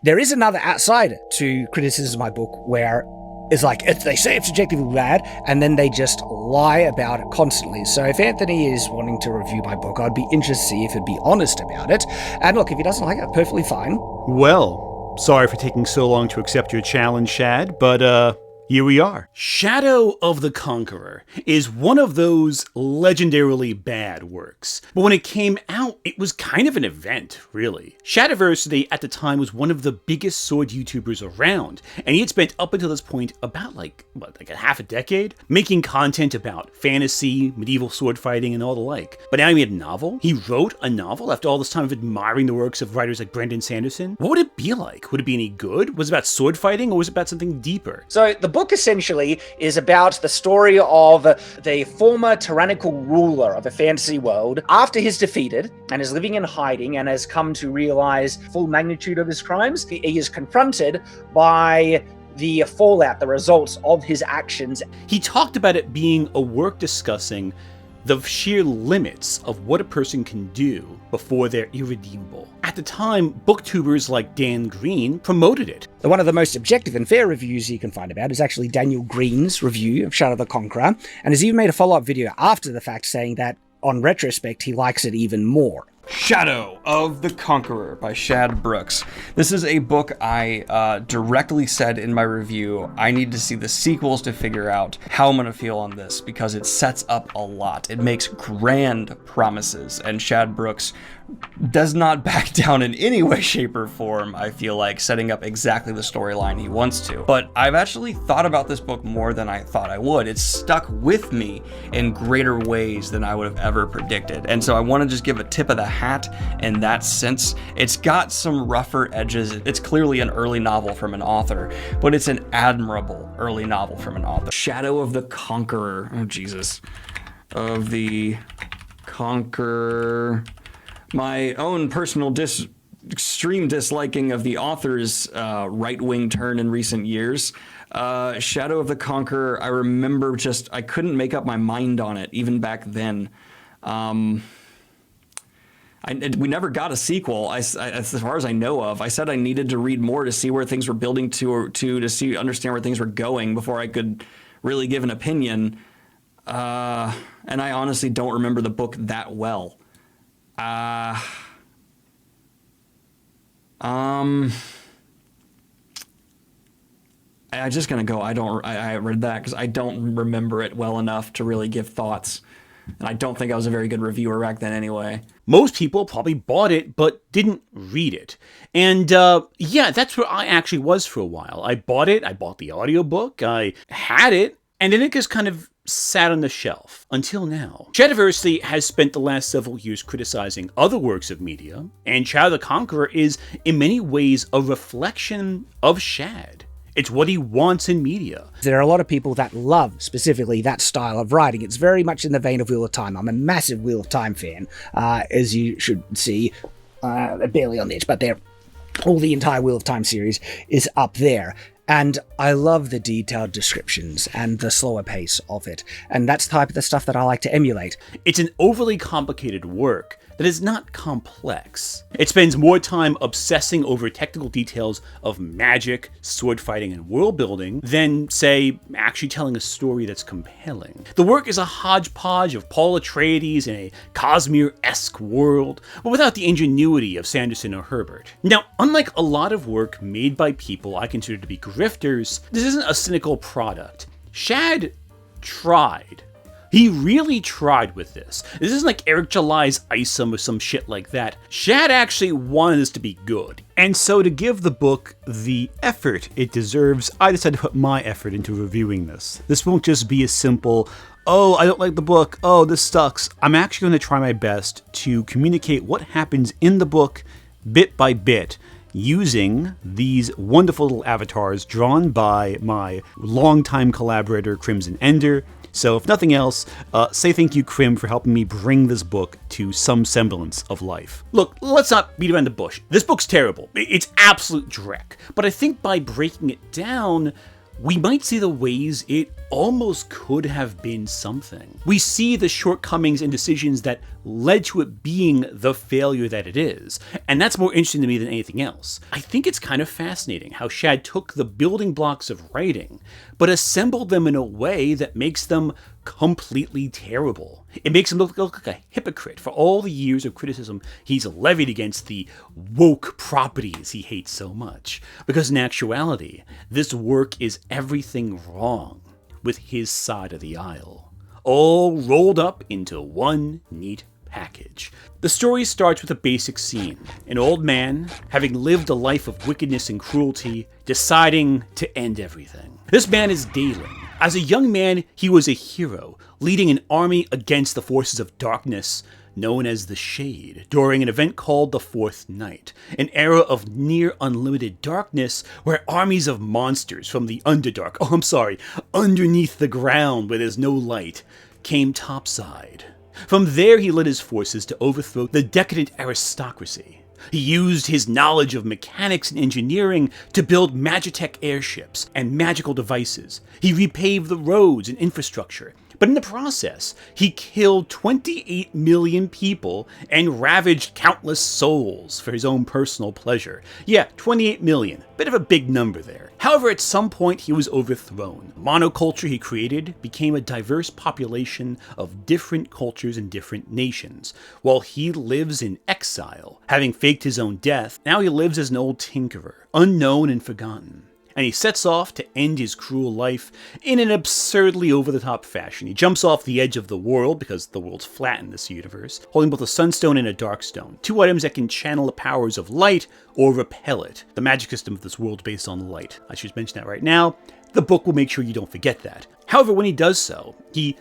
There is another outside to criticism of my book where it's like, they say it's objectively bad, and then they just lie about it constantly. So if Anthony is wanting to review my book, I'd be interested to see if he'd be honest about it. And look, if he doesn't like it, perfectly fine. Well, sorry for taking so long to accept your challenge, Shad, but here we are. Shadow of the Conqueror is one of those legendarily bad works. But when it came out, it was kind of an event, really. Shadiversity at the time was one of the biggest sword YouTubers around, and he had spent up until this point about like a half a decade making content about fantasy, medieval sword fighting, and all the like. But now he made a novel. He wrote a novel after all this time of admiring the works of writers like Brandon Sanderson. What would it be like? Would it be any good? Was it about sword fighting, or was it about something deeper? So the book essentially is about the story of the former tyrannical ruler of a fantasy world. After he's defeated and is living in hiding and has come to realize full magnitude of his crimes, he is confronted by the fallout, the results of his actions. He talked about it being a work discussing the sheer limits of what a person can do before they're irredeemable. At the time, booktubers like Dan Green promoted it. One of the most objective and fair reviews you can find about is actually Daniel Green's review of Shadow of the Conqueror, and has even made a follow-up video after the fact saying that, on retrospect, he likes it even more. Shadow of the Conqueror by Shad Brooks. This is a book I directly said in my review, I need to see the sequels to figure out how I'm going to feel on this, because it sets up a lot. It makes grand promises, and Shad Brooks does not back down in any way, shape, or form, I feel like, setting up exactly the storyline he wants to. But I've actually thought about this book more than I thought I would. It's stuck with me in greater ways than I would have ever predicted. And so I want to just give a tip of the hat in that sense. It's got some rougher edges. It's clearly an early novel from an author, but it's an admirable early novel from an author. Shadow of the Conqueror. Oh, Jesus. Of the Conqueror. My own personal extreme disliking of the author's right-wing turn in recent years. Shadow of the Conqueror, I remember I couldn't make up my mind on it, even back then. We never got a sequel, as far as I know of. I said I needed to read more to see where things were building to understand where things were going before I could really give an opinion. And I honestly don't remember the book that well. I'm just gonna go. I read that because I don't remember it well enough to really give thoughts, and I don't think I was a very good reviewer back then anyway. Most people probably bought it, but didn't read it. And yeah, that's where I actually was for a while. I bought it, I bought the audiobook, I had it, and then it just kind of sat on the shelf until now. Shadiversity has spent the last several years criticizing other works of media, and Shadow of the Conqueror is in many ways a reflection of Shad. It's what he wants in media. There are a lot of people that love specifically that style of writing. It's very much in the vein of Wheel of Time. I'm a massive Wheel of Time fan, as you should see. They're barely on the edge, but all the entire Wheel of Time series is up there. And I love the detailed descriptions and the slower pace of it. And that's the type of the stuff that I like to emulate. It's an overly complicated work that is not complex. It spends more time obsessing over technical details of magic, sword fighting, and world building than, say, actually telling a story that's compelling. The work is a hodgepodge of Paul Atreides in a Cosmere-esque world, but without the ingenuity of Sanderson or Herbert. Now, unlike a lot of work made by people I consider to be grifters, this isn't a cynical product. Shad tried. He really tried with this. This isn't like Eric July's Isom or some shit like that. Shad actually wanted this to be good. And so to give the book the effort it deserves, I decided to put my effort into reviewing this. This won't just be a simple, oh, I don't like the book, oh, this sucks. I'm actually going to try my best to communicate what happens in the book bit by bit, using these wonderful little avatars drawn by my longtime collaborator, Crimson Ender. So if nothing else, say thank you, Crim, for helping me bring this book to some semblance of life. Look, let's not beat around the bush. This book's terrible. It's absolute dreck. But I think by breaking it down, we might see the ways it almost could have been something. We see the shortcomings and decisions that led to it being the failure that it is, and that's more interesting to me than anything else. I think it's kind of fascinating how Shad took the building blocks of writing, but assembled them in a way that makes them completely terrible. It makes him look like a hypocrite for all the years of criticism he's levied against the woke properties he hates so much. Because in actuality, this work is everything wrong with his side of the aisle, all rolled up into one neat package. The story starts with a basic scene. An old man, having lived a life of wickedness and cruelty, deciding to end everything. This man is Daylen. As a young man, he was a hero, leading an army against the forces of darkness, known as the Shade, during an event called the Fourth Night, an era of near unlimited darkness where armies of monsters from the underneath the ground where there's no light, came topside. From there, he led his forces to overthrow the decadent aristocracy. He used his knowledge of mechanics and engineering to build magitech airships and magical devices. He repaved the roads and infrastructure. But in the process, he killed 28 million people and ravaged countless souls for his own personal pleasure. Yeah, 28 million. Bit of a big number there. However, at some point he was overthrown. The monoculture he created became a diverse population of different cultures and different nations. While he lives in exile, having faked his own death, now he lives as an old tinkerer, unknown and forgotten. And he sets off to end his cruel life in an absurdly over-the-top fashion. He jumps off the edge of the world, because the world's flat in this universe, holding both a sunstone and a darkstone, two items that can channel the powers of light or repel it. The magic system of this world is based on light. I should mention that right now. The book will make sure you don't forget that. However, when he does so, he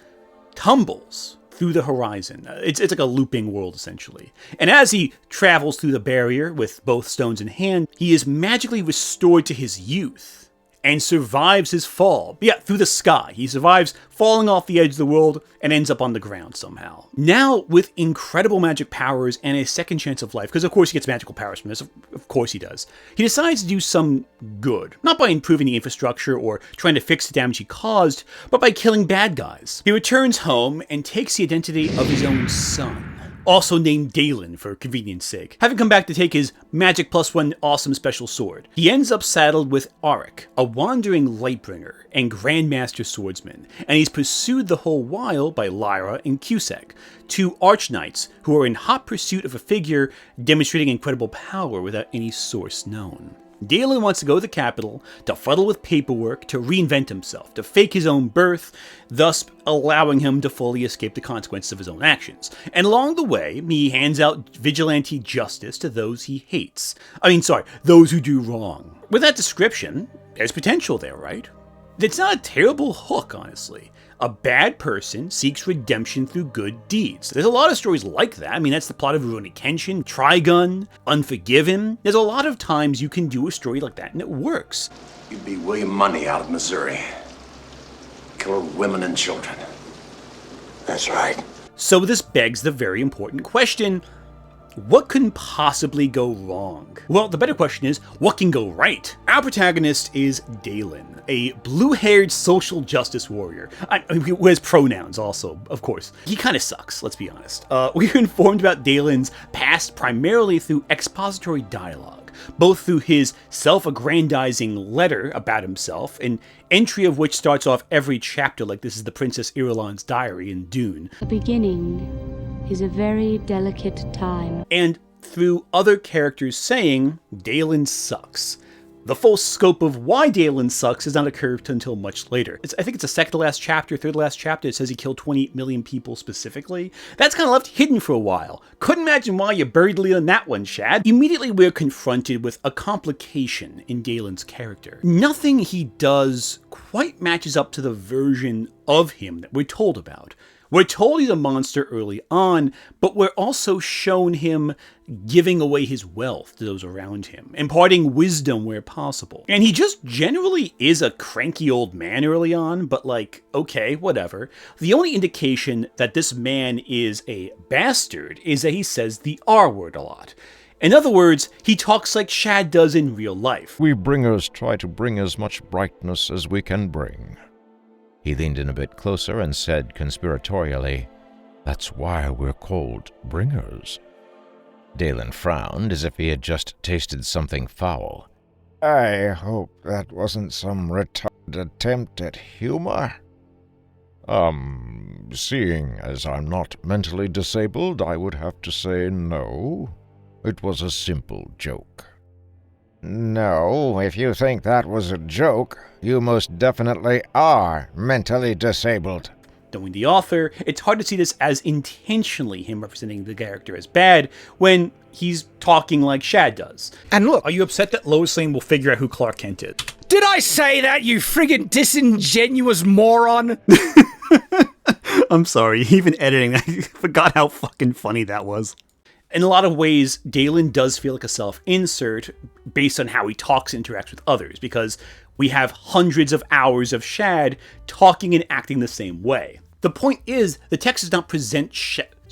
tumbles through the horizon. It's like a looping world, essentially. And as he travels through the barrier with both stones in hand, he is magically restored to his youth and survives his fall. Yeah, through the sky. He survives falling off the edge of the world and ends up on the ground somehow. Now, with incredible magic powers and a second chance of life, because of course he gets magical powers from this, of course he does, he decides to do some good. Not by improving the infrastructure or trying to fix the damage he caused, but by killing bad guys. He returns home and takes the identity of his own son, also named Daylen for convenience sake, having come back to take his magic +1 awesome special sword. He ends up saddled with Ahreck, a wandering lightbringer and grandmaster swordsman, and he's pursued the whole while by Lyra and Cusack, two archknights who are in hot pursuit of a figure demonstrating incredible power without any source known. Daylen wants to go to the capital, to fuddle with paperwork, to reinvent himself, to fake his own birth, thus allowing him to fully escape the consequences of his own actions. And along the way, he hands out vigilante justice to those he hates. Those who do wrong. With that description, there's potential there, right? It's not a terrible hook, honestly. A bad person seeks redemption through good deeds. There's a lot of stories like that. That's the plot of Rurouni Kenshin, Trigun, Unforgiven. There's a lot of times you can do a story like that and it works. You beat William Mundy out of Missouri. Killer women and children. That's right. So this begs the very important question, what can possibly go wrong? Well, the better question is, what can go right? Our protagonist is Daylen, a blue-haired social justice warrior. Who has pronouns also, of course. He kind of sucks, let's be honest. We're informed about Daylen's past primarily through expository dialogue, both through his self-aggrandizing letter about himself, an entry of which starts off every chapter like this is the Princess Irulan's diary in Dune. The beginning is a very delicate time. And through other characters saying, Daylen sucks. The full scope of why Daylen sucks has not occurred until much later. I think it's the second to last chapter, third to last chapter. It says he killed 28 million people specifically. That's kind of left hidden for a while. Couldn't imagine why you buried the lead on that one, Shad. Immediately we're confronted with a complication in Daylen's character. Nothing he does quite matches up to the version of him that we're told about. We're told he's a monster early on, but we're also shown him giving away his wealth to those around him, imparting wisdom where possible. And he just generally is a cranky old man early on, but okay, whatever. The only indication that this man is a bastard is that he says the R word a lot. In other words, he talks like Shad does in real life. We bringers try to bring as much brightness as we can bring. He leaned in a bit closer and said conspiratorially, "That's why we're called bringers." Daylen frowned as if he had just tasted something foul. "I hope that wasn't some retarded attempt at humor." Seeing as I'm not mentally disabled, I would have to say no. It was a simple joke." "No, if you think that was a joke, you most definitely are mentally disabled." Knowing the author, it's hard to see this as intentionally him representing the character as bad when he's talking like Shad does. And look, Are you upset that Lois Lane will figure out who Clark Kent is? did I say that, you friggin' disingenuous moron? I'm sorry, even editing, I forgot how fucking funny that was. In a lot of ways, Daylen does feel like a self-insert based on how he talks and interacts with others, because we have hundreds of hours of Shad talking and acting the same way. The point is, the text does not present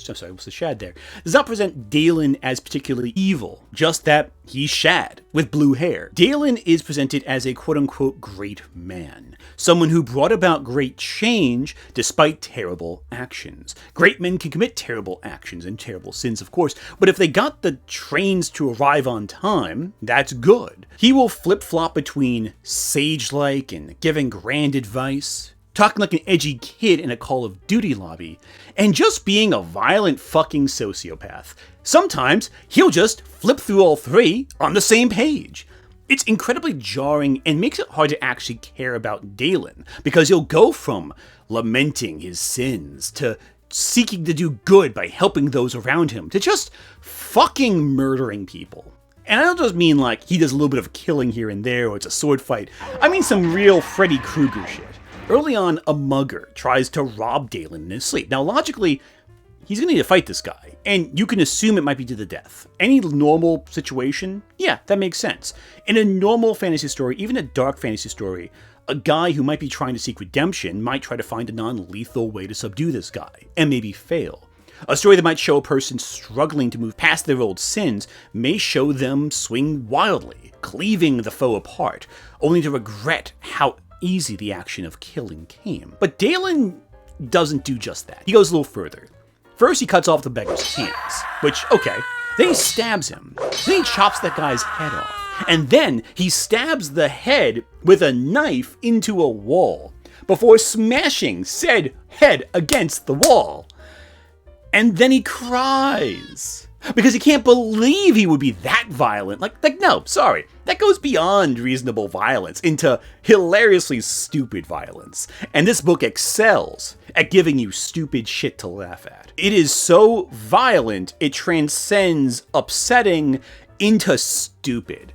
what's the Shad there? Does not present Daylen as particularly evil, just that he's Shad, with blue hair. Daylen is presented as a quote-unquote great man. Someone who brought about great change despite terrible actions. Great men can commit terrible actions and terrible sins, of course, but if they got the trains to arrive on time, that's good. He will flip-flop between sage-like and giving grand advice, talking like an edgy kid in a Call of Duty lobby, and just being a violent fucking sociopath. Sometimes he'll just flip through all three on the same page. It's incredibly jarring and makes it hard to actually care about Daylen, because he'll go from lamenting his sins to seeking to do good by helping those around him to just fucking murdering people. And I don't just mean like he does a little bit of killing here and there or it's a sword fight. I mean some real Freddy Krueger shit. Early on, a mugger tries to rob Daylen in his sleep. Now, logically, he's going to need to fight this guy, and you can assume it might be to the death. Any normal situation, yeah, that makes sense. In a normal fantasy story, even a dark fantasy story, a guy who might be trying to seek redemption might try to find a non-lethal way to subdue this guy, and maybe fail. A story that might show a person struggling to move past their old sins may show them swing wildly, cleaving the foe apart, only to regret how easy the action of killing came. But Daylen doesn't do just that. He goes a little further. First, he cuts off the beggar's hands, which, okay. Then he stabs him. Then he chops that guy's head off. And then he stabs the head with a knife into a wall before smashing said head against the wall. And then he cries because he can't believe he would be that violent. Like no, sorry. That goes beyond reasonable violence into hilariously stupid violence. And this book excels at giving you stupid shit to laugh at. It is so violent, it transcends upsetting into stupid.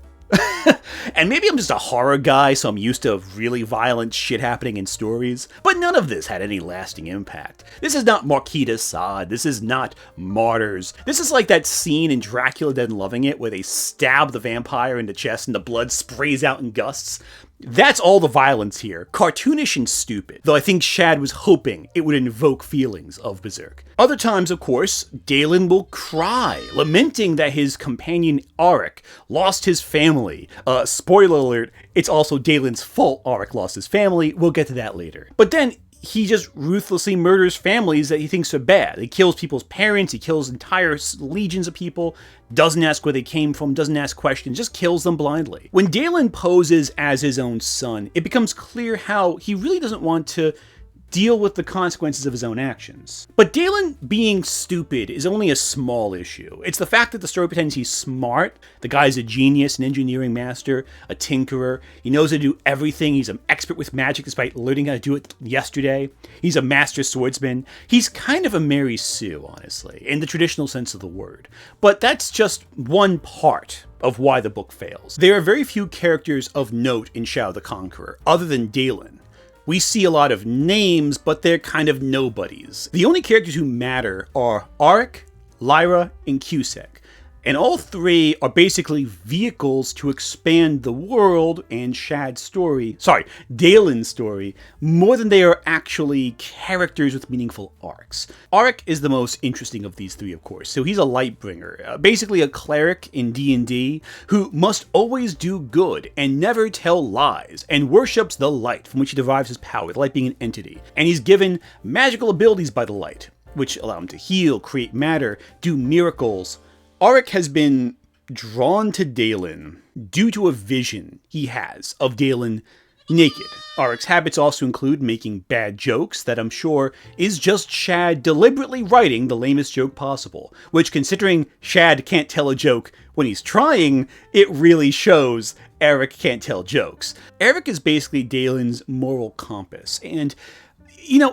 And maybe I'm just a horror guy, so I'm used to really violent shit happening in stories, but none of this had any lasting impact. This is not Marquis de Sade, this is not Martyrs. This is like that scene in Dracula Dead and Loving It where they stab the vampire in the chest and the blood sprays out in gusts. That's all the violence here. Cartoonish and stupid. Though I think Shad was hoping it would invoke feelings of Berserk. Other times, of course, Daylen will cry, lamenting that his companion Ahreck lost his family. Spoiler alert, it's also Daylen's fault Ahreck lost his family. We'll get to that later. But then he just ruthlessly murders families that he thinks are bad. He kills people's parents, he kills entire legions of people, doesn't ask where they came from, doesn't ask questions, just kills them blindly. When Daylen poses as his own son, it becomes clear how he really doesn't want to deal with the consequences of his own actions. But Daylen being stupid is only a small issue. It's the fact that the story pretends he's smart. The guy's a genius, an engineering master, a tinkerer. He knows how to do everything. He's an expert with magic despite learning how to do it yesterday. He's a master swordsman. He's kind of a Mary Sue, honestly, in the traditional sense of the word. But that's just one part of why the book fails. There are very few characters of note in Shadow the Conqueror, other than Daylen. We see a lot of names, but they're kind of nobodies. The only characters who matter are Ahreck, Lyra, and Cusack. And all three are basically vehicles to expand the world and Daylen's story, more than they are actually characters with meaningful arcs. Ahreck is the most interesting of these three, of course. So he's a Lightbringer, basically a cleric in D&D who must always do good and never tell lies, and worships the light from which he derives his power, the light being an entity. And he's given magical abilities by the light, which allow him to heal, create matter, do miracles. Ahreck has been drawn to Daylen due to a vision he has of Daylen naked. Ahreck's habits also include making bad jokes that I'm sure is just Shad deliberately writing the lamest joke possible, which, considering Shad can't tell a joke when he's trying, it really shows Ahreck can't tell jokes. Ahreck is basically Daylen's moral compass, and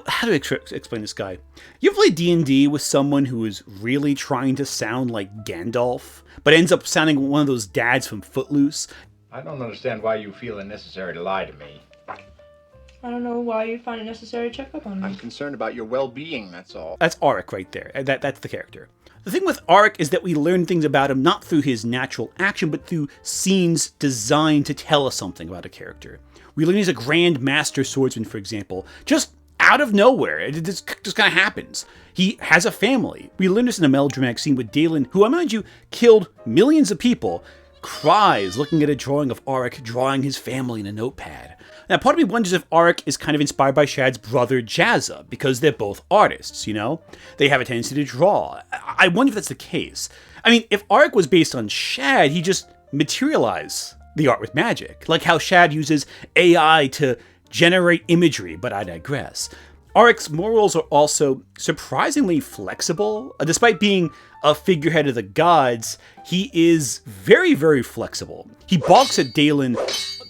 how do I explain this guy? You ever play D&D with someone who is really trying to sound like Gandalf, but ends up sounding one of those dads from Footloose? I don't understand why you feel it necessary to lie to me. I don't know why you find it necessary to check up on me. I'm concerned about your well-being, that's all. That's Ahreck right there. That's the character. The thing with Ahreck is that we learn things about him not through his natural action, but through scenes designed to tell us something about a character. We learn he's a Grand Master Swordsman, for example, just out of nowhere. It just kind of happens. He has a family. We learn this in a melodramatic scene with Daylen, who, I mind you, killed millions of people, cries looking at a drawing of Ahreck drawing his family in a notepad. Now, part of me wonders if Ahreck is kind of inspired by Shad's brother Jazza, because they're both artists, They have a tendency to draw. I wonder if that's the case. I mean, if Ahreck was based on Shad, he'd just materialize the art with magic, like how Shad uses AI to generate imagery, but I digress. Ahreck's morals are also surprisingly flexible. Despite being a figurehead of the gods, he is very, very flexible. He balks at Daylen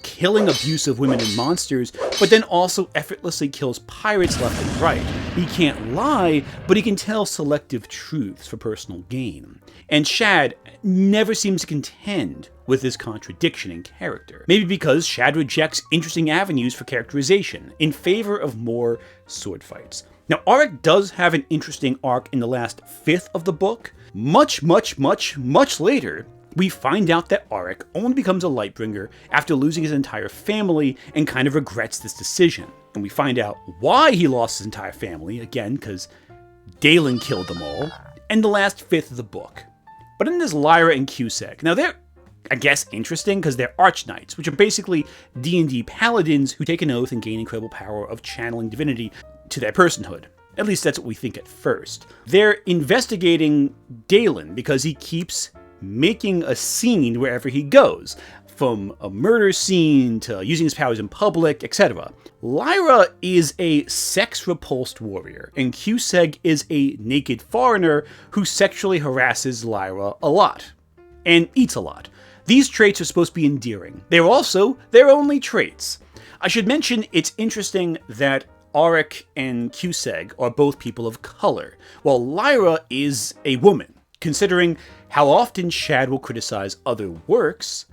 killing abusive women and monsters, but then also effortlessly kills pirates left and right. He can't lie, but he can tell selective truths for personal gain. And Shad never seems to contend with this contradiction in character. Maybe because Shad rejects interesting avenues for characterization in favor of more sword fights. Now, Ahreck does have an interesting arc in the last fifth of the book. Much later, we find out that Ahreck only becomes a Lightbringer after losing his entire family and kind of regrets this decision. And we find out why he lost his entire family, again, because Daylen killed them all, in the last fifth of the book. But then there's Lyra and Cusack. Now they're, I guess, interesting because they're Archknights, which are basically D&D paladins who take an oath and gain incredible power of channeling divinity to their personhood. At least that's what we think at first. They're investigating Daylen because he keeps making a scene wherever he goes, from a murder scene to using his powers in public, etc. Lyra is a sex-repulsed warrior, and Cusack is a naked foreigner who sexually harasses Lyra a lot, and eats a lot. These traits are supposed to be endearing. They're also their only traits. I should mention it's interesting that Ahreck and Cusack are both people of color, while Lyra is a woman, considering how often Shad will criticize other works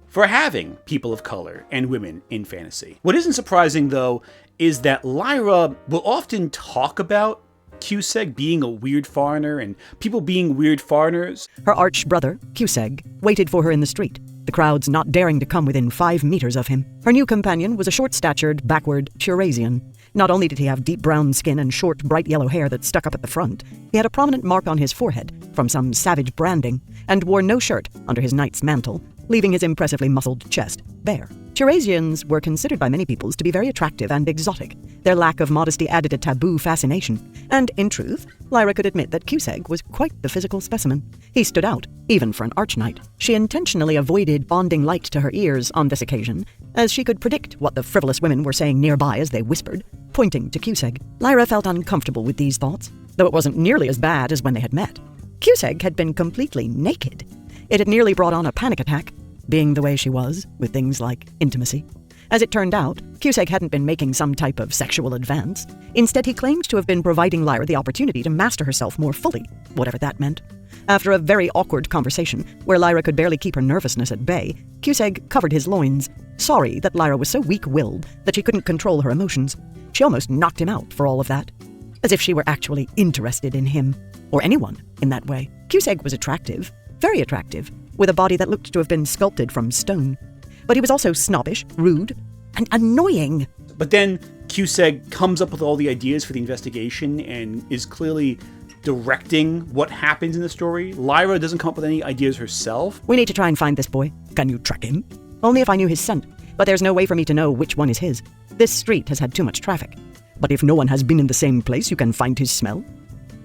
for having people of color and women in fantasy. What isn't surprising, though, is that Lyra will often talk about Cusack being a weird foreigner and people being weird foreigners. Her arch-brother, Cusack, waited for her in the street, the crowds not daring to come within 5 meters of him. Her new companion was a short-statured, backward Chirasian. Not only did he have deep brown skin and short, bright yellow hair that stuck up at the front, he had a prominent mark on his forehead from some savage branding, and wore no shirt under his knight's mantle, leaving his impressively muscled chest bare. Chirasians were considered by many peoples to be very attractive and exotic. Their lack of modesty added a taboo fascination, and in truth, Lyra could admit that Cusack was quite the physical specimen. He stood out, even for an archknight. She intentionally avoided bonding light to her ears on this occasion, as she could predict what the frivolous women were saying nearby as they whispered, pointing to Cusack. Lyra felt uncomfortable with these thoughts, though it wasn't nearly as bad as when they had met. Cusack had been completely naked. It had nearly brought on a panic attack, being the way she was with things like intimacy. As it turned out, Cusack hadn't been making some type of sexual advance. Instead, he claimed to have been providing Lyra the opportunity to master herself more fully, whatever that meant. After a very awkward conversation, where Lyra could barely keep her nervousness at bay, Cusack covered his loins, sorry that Lyra was so weak-willed that she couldn't control her emotions. She almost knocked him out for all of that, as if she were actually interested in him, or anyone in that way. Cusack was attractive, very attractive, with a body that looked to have been sculpted from stone. But he was also snobbish, rude, and annoying. But then Cusack comes up with all the ideas for the investigation and is clearly directing what happens in the story. Lyra doesn't come up with any ideas herself. We need to try and find this boy. Can you track him? Only if I knew his scent. But there's no way for me to know which one is his. This street has had too much traffic. But if no one has been in the same place, you can find his smell?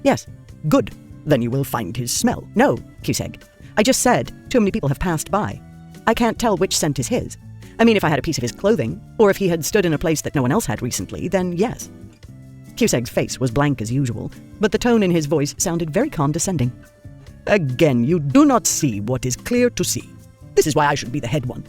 Yes. Good. Then you will find his smell. No, Cusack. I just said too many people have passed by. I can't tell which scent is his. I mean, if I had a piece of his clothing, or if he had stood in a place that no one else had recently, then yes. Cusack's face was blank as usual, but the tone in his voice sounded very condescending. Again, you do not see what is clear to see. This is why I should be the head one.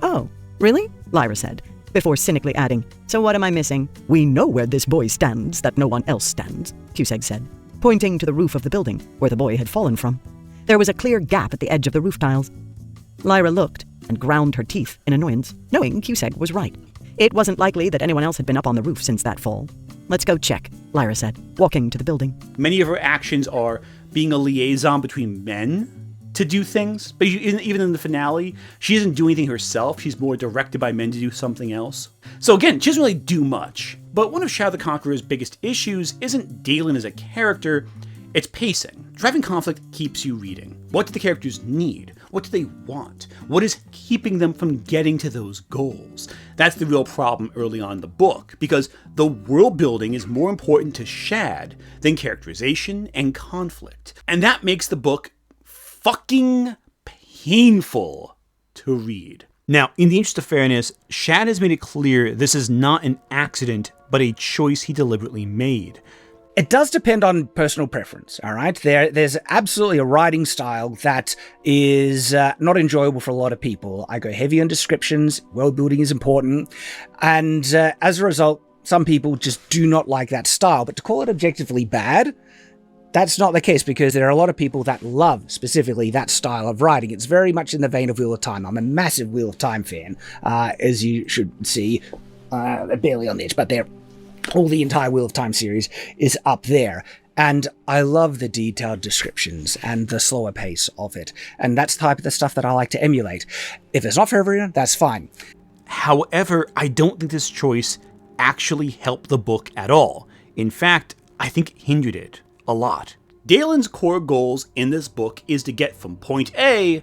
Oh, really? Lyra said, before cynically adding, so what am I missing? We know where this boy stands that no one else stands, Cusack said, pointing to the roof of the building where the boy had fallen from. There was a clear gap at the edge of the roof tiles. Lyra looked and ground her teeth in annoyance, knowing Cusack was right. It wasn't likely that anyone else had been up on the roof since that fall. Let's go check, Lyra said, walking to the building. Many of her actions are being a liaison between men to do things, but even in the finale, she doesn't do anything herself. She's more directed by men to do something else. So again, she doesn't really do much. But one of Shadow the Conqueror's biggest issues isn't Daylen as a character, it's pacing. Driving conflict keeps you reading. What do the characters need? What do they want? What is keeping them from getting to those goals? That's the real problem early on in the book, because the world building is more important to Shad than characterization and conflict. And that makes the book fucking painful to read. Now, in the interest of fairness, Shad has made it clear this is not an accident, but a choice he deliberately made. It does depend on personal preference, all right? There's absolutely a writing style that is not enjoyable for a lot of people. I go heavy on descriptions, world building is important, and as a result, some people just do not like that style. But to call it objectively bad, that's not the case, because there are a lot of people that love specifically that style of writing. It's very much in the vein of Wheel of Time. I'm a massive Wheel of Time fan, as you should see. They're barely on the edge, but all the entire Wheel of Time series is up there. And I love the detailed descriptions and the slower pace of it. And that's the type of the stuff that I like to emulate. If it's not for everyone, that's fine. However, I don't think this choice actually helped the book at all. In fact, I think it hindered it a lot. Daylen's core goals in this book is to get from point A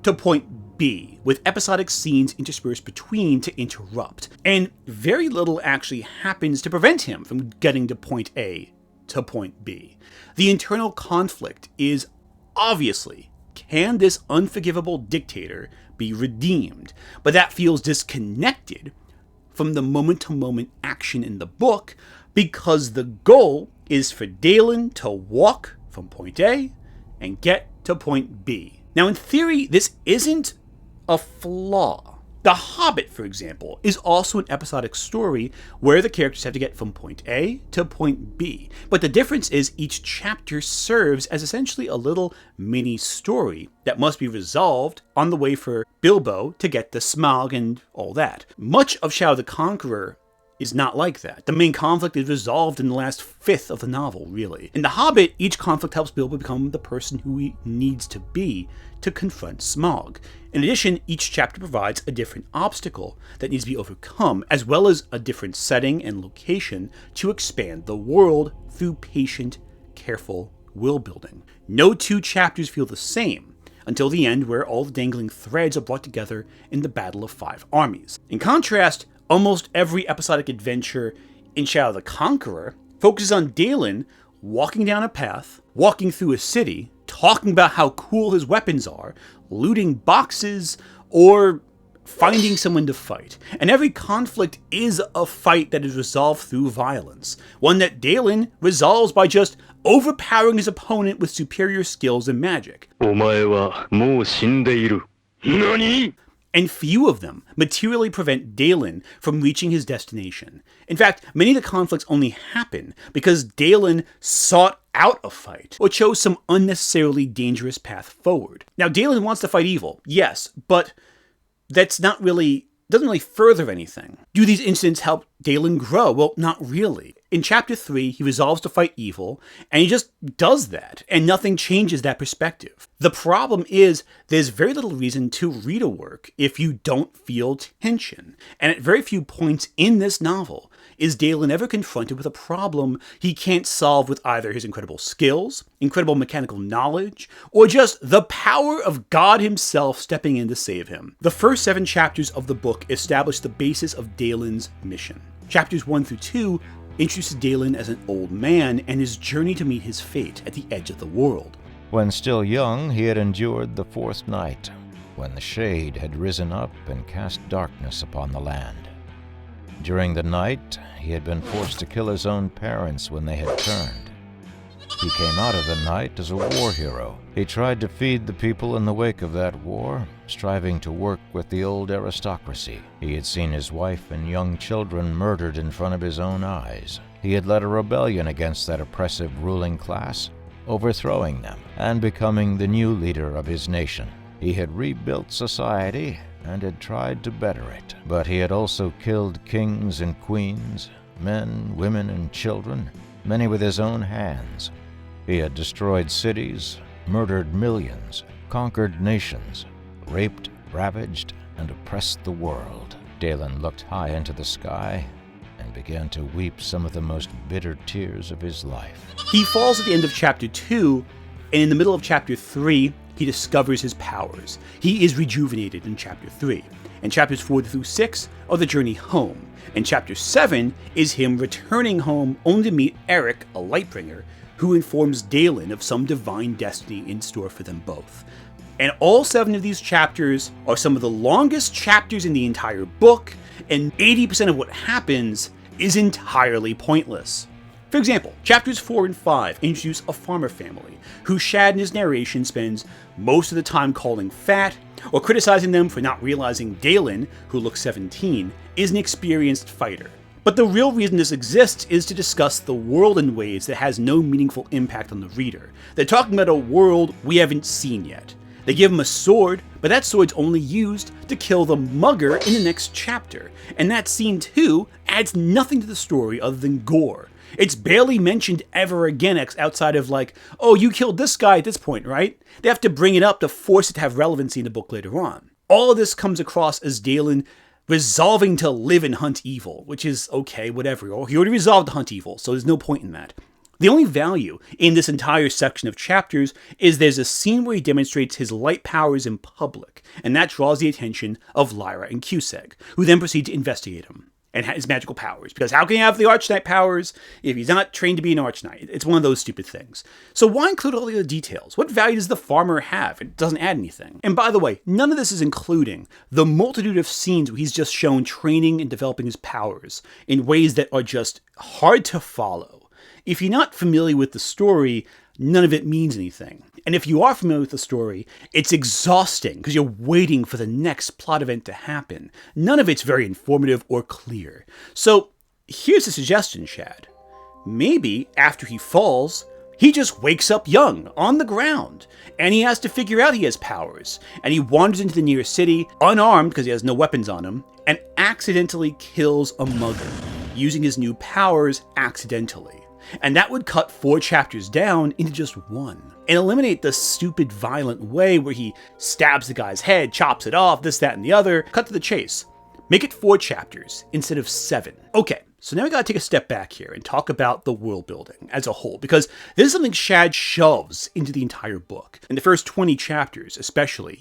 to point B, with episodic scenes interspersed between to interrupt. And very little actually happens to prevent him from getting to point A to point B. The internal conflict is obviously, can this unforgivable dictator be redeemed? But that feels disconnected from the moment-to-moment action in the book, because the goal is for Daylen to walk from point A and get to point B. Now, in theory, this isn't a flaw. The Hobbit, for example, is also an episodic story where the characters have to get from point A to point B. But the difference is each chapter serves as essentially a little mini story that must be resolved on the way for Bilbo to get the Smaug and all that. Much of Shadow the Conqueror is not like that. The main conflict is resolved in the last fifth of the novel, really. In The Hobbit, each conflict helps Bilbo become the person who he needs to be to confront Smaug. In addition, each chapter provides a different obstacle that needs to be overcome, as well as a different setting and location to expand the world through patient, careful world building. No two chapters feel the same until the end, where all the dangling threads are brought together in the Battle of Five Armies. In contrast, almost every episodic adventure in Shadow the Conqueror focuses on Daylen walking down a path, walking through a city, talking about how cool his weapons are, looting boxes, or finding someone to fight. And every conflict is a fight that is resolved through violence, one that Daylen resolves by just overpowering his opponent with superior skills and magic. お前はもう死んでいる。何? And few of them materially prevent Daylen from reaching his destination. In fact, many of the conflicts only happen because Daylen sought out a fight or chose some unnecessarily dangerous path forward. Now, Daylen wants to fight evil, yes, but that's not really doesn't really further anything. Do these incidents help Daylen grow? Well, not really. In Chapter 3, he resolves to fight evil, and he just does that, and nothing changes that perspective. The problem is, there's very little reason to read a work if you don't feel tension, and at very few points in this novel is Daylen ever confronted with a problem he can't solve with either his incredible skills, incredible mechanical knowledge, or just the power of God himself stepping in to save him. The first 7 chapters of the book establish the basis of Daylen's mission. Chapters 1 through 2 introduces Daylen as an old man and his journey to meet his fate at the edge of the world. When still young, he had endured the 4th night, when the shade had risen up and cast darkness upon the land. During the night, he had been forced to kill his own parents when they had turned. He came out of the night as a war hero. He tried to feed the people in the wake of that war, striving to work with the old aristocracy. He had seen his wife and young children murdered in front of his own eyes. He had led a rebellion against that oppressive ruling class, overthrowing them and becoming the new leader of his nation. He had rebuilt society and had tried to better it. But he had also killed kings and queens, men, women, and children, many with his own hands. He had destroyed cities, murdered millions, conquered nations, raped, ravaged, and oppressed the world. Daylen looked high into the sky and began to weep some of the most bitter tears of his life. He falls at the end of Chapter 2, and in the middle of Chapter 3, he discovers his powers. He is rejuvenated in Chapter 3. And Chapters 4 through 6 are the journey home. And Chapter 7 is him returning home only to meet Ahreck, a Lightbringer, who informs Daylen of some divine destiny in store for them both. And all 7 of these chapters are some of the longest chapters in the entire book, and 80% of what happens is entirely pointless. For example, chapters 4 and 5 introduce a farmer family, who Shad in his narration spends most of the time calling fat, or criticizing them for not realizing Daylen, who looks 17, is an experienced fighter. But the real reason this exists is to discuss the world in ways that has no meaningful impact on the reader. They're talking about a world we haven't seen yet. They give him a sword, but that sword's only used to kill the mugger in the next chapter, and that scene too adds nothing to the story other than gore. It's barely mentioned ever again outside of like, oh, you killed this guy at this point, right? They have to bring it up to force it to have relevancy in the book later on. All of this comes across as Daylen resolving to live and hunt evil, which is okay, whatever. He already resolved to hunt evil, so there's no point in that. The only value in this entire section of chapters is there's a scene where he demonstrates his light powers in public, and that draws the attention of Lyra and Cusack, who then proceed to investigate him and his magical powers, because how can he have the Archknight powers if he's not trained to be an Archknight? It's one of those stupid things. So why include all the other details? What value does the farmer have? It doesn't add anything. And by the way, none of this is including the multitude of scenes where he's just shown training and developing his powers in ways that are just hard to follow. If you're not familiar with the story, none of it means anything. And if you are familiar with the story, it's exhausting because you're waiting for the next plot event to happen. None of it's very informative or clear. So here's a suggestion, Shad. Maybe after he falls, he just wakes up young, on the ground, and he has to figure out he has powers. And he wanders into the nearest city, unarmed because he has no weapons on him, and accidentally kills a mugger, using his new powers accidentally. And that would cut 4 chapters down into just 1. And eliminate the stupid, violent way where he stabs the guy's head, chops it off, this, that, and the other. Cut to the chase. Make it 4 chapters instead of 7. Okay, so now we gotta take a step back here and talk about the world building as a whole, because this is something Shad shoves into the entire book. In the first 20 chapters, especially,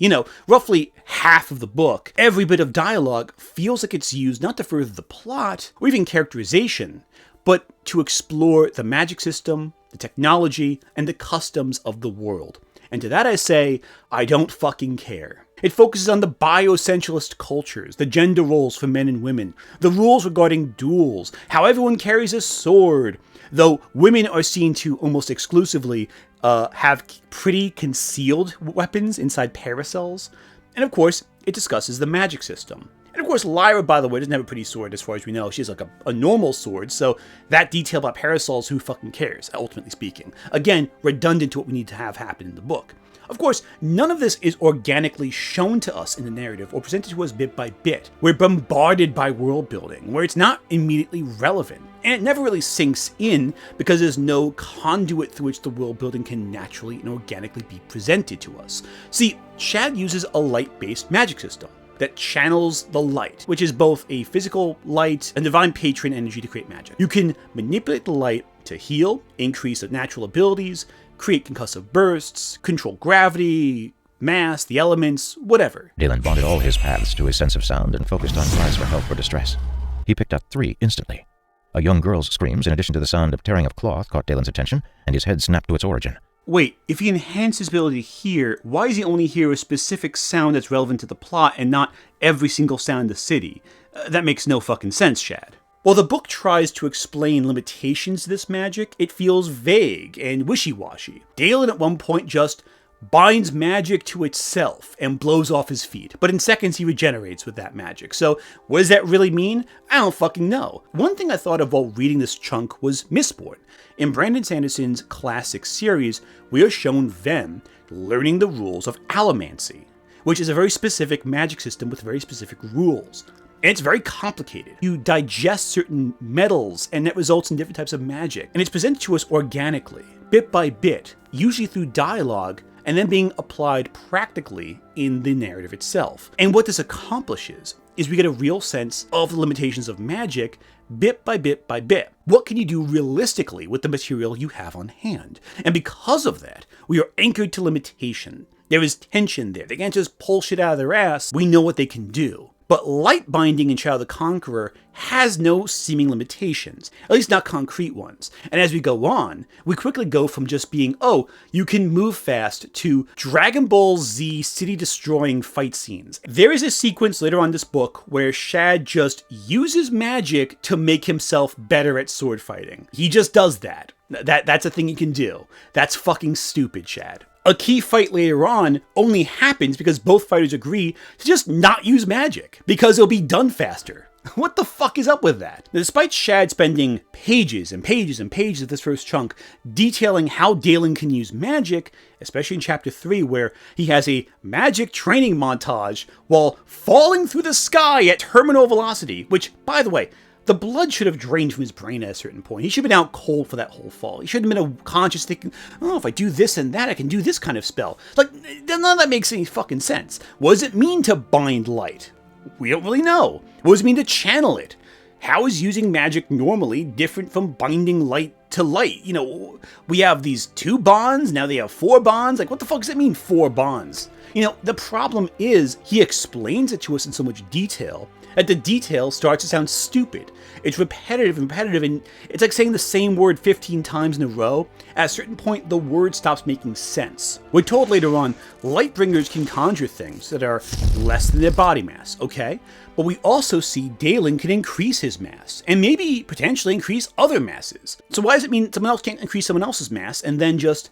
roughly half of the book, every bit of dialogue feels like it's used not to further the plot or even characterization, but to explore the magic system, the technology, and the customs of the world. And to that I say, I don't fucking care. It focuses on the bioessentialist cultures, the gender roles for men and women, the rules regarding duels, how everyone carries a sword, though women are seen to almost exclusively have pretty concealed weapons inside parasols. And of course, it discusses the magic system. And of course, Lyra, by the way, doesn't have a pretty sword as far as we know. She has like a normal sword, so that detail about parasols, who fucking cares, ultimately speaking. Again, redundant to what we need to have happen in the book. Of course, none of this is organically shown to us in the narrative or presented to us bit by bit. We're bombarded by world building where it's not immediately relevant, and it never really sinks in because there's no conduit through which the world building can naturally and organically be presented to us. See, Shad uses a light-based magic system that channels the light, which is both a physical light and divine patron energy to create magic. You can manipulate the light to heal, increase the natural abilities, create concussive bursts, control gravity, mass, the elements, whatever. Daylen bonded all his paths to his sense of sound and focused on cries for help or distress. He picked up 3 instantly. A young girl's screams, in addition to the sound of tearing of cloth, caught Daylen's attention, and his head snapped to its origin. Wait, if he enhanced his ability to hear, why does he only hear a specific sound that's relevant to the plot and not every single sound in the city? That makes no fucking sense, Shad. While the book tries to explain limitations to this magic, it feels vague and wishy-washy. Daylen at one point just binds magic to itself and blows off his feet, but in seconds he regenerates with that magic. So what does that really mean? I don't fucking know. One thing I thought of while reading this chunk was Mistborn. In Brandon Sanderson's classic series, we are shown Vem learning the rules of allomancy, which is a very specific magic system with very specific rules. And it's very complicated. You digest certain metals, and that results in different types of magic. And it's presented to us organically, bit by bit, usually through dialogue, and then being applied practically in the narrative itself. And what this accomplishes is we get a real sense of the limitations of magic bit by bit by bit. What can you do realistically with the material you have on hand? And because of that, we are anchored to limitation. There is tension there. They can't just pull shit out of their ass. We know what they can do. But light binding in Shadow the Conqueror has no seeming limitations, at least not concrete ones. And as we go on, we quickly go from just being, oh, you can move fast, to Dragon Ball Z city-destroying fight scenes. There is a sequence later on in this book where Shad just uses magic to make himself better at sword fighting. He just does that. That's a thing he can do. That's fucking stupid, Shad. A key fight later on only happens because both fighters agree to just not use magic, because it'll be done faster. What the fuck is up with that? Now, despite Shad spending pages and pages and pages of this first chunk detailing how Daylen can use magic, especially in chapter 3 where he has a magic training montage while falling through the sky at terminal velocity, which, by the way, the blood should have drained from his brain at a certain point. He should have been out cold for that whole fall. He should have been conscious thinking, oh, if I do this and that, I can do this kind of spell. Like, none of that makes any fucking sense. What does it mean to bind light? We don't really know. What does it mean to channel it? How is using magic normally different from binding light to light? You know, we have these 2 bonds, now they have 4 bonds. Like, what the fuck does that mean, 4 bonds? You know, the problem is he explains it to us in so much detail that the detail starts to sound stupid. It's repetitive, and it's like saying the same word 15 times in a row. At a certain point, the word stops making sense. We're told later on, Lightbringers can conjure things that are less than their body mass, okay? But we also see Daylen can increase his mass, and maybe potentially increase other masses. So why does it mean someone else can't increase someone else's mass, and then just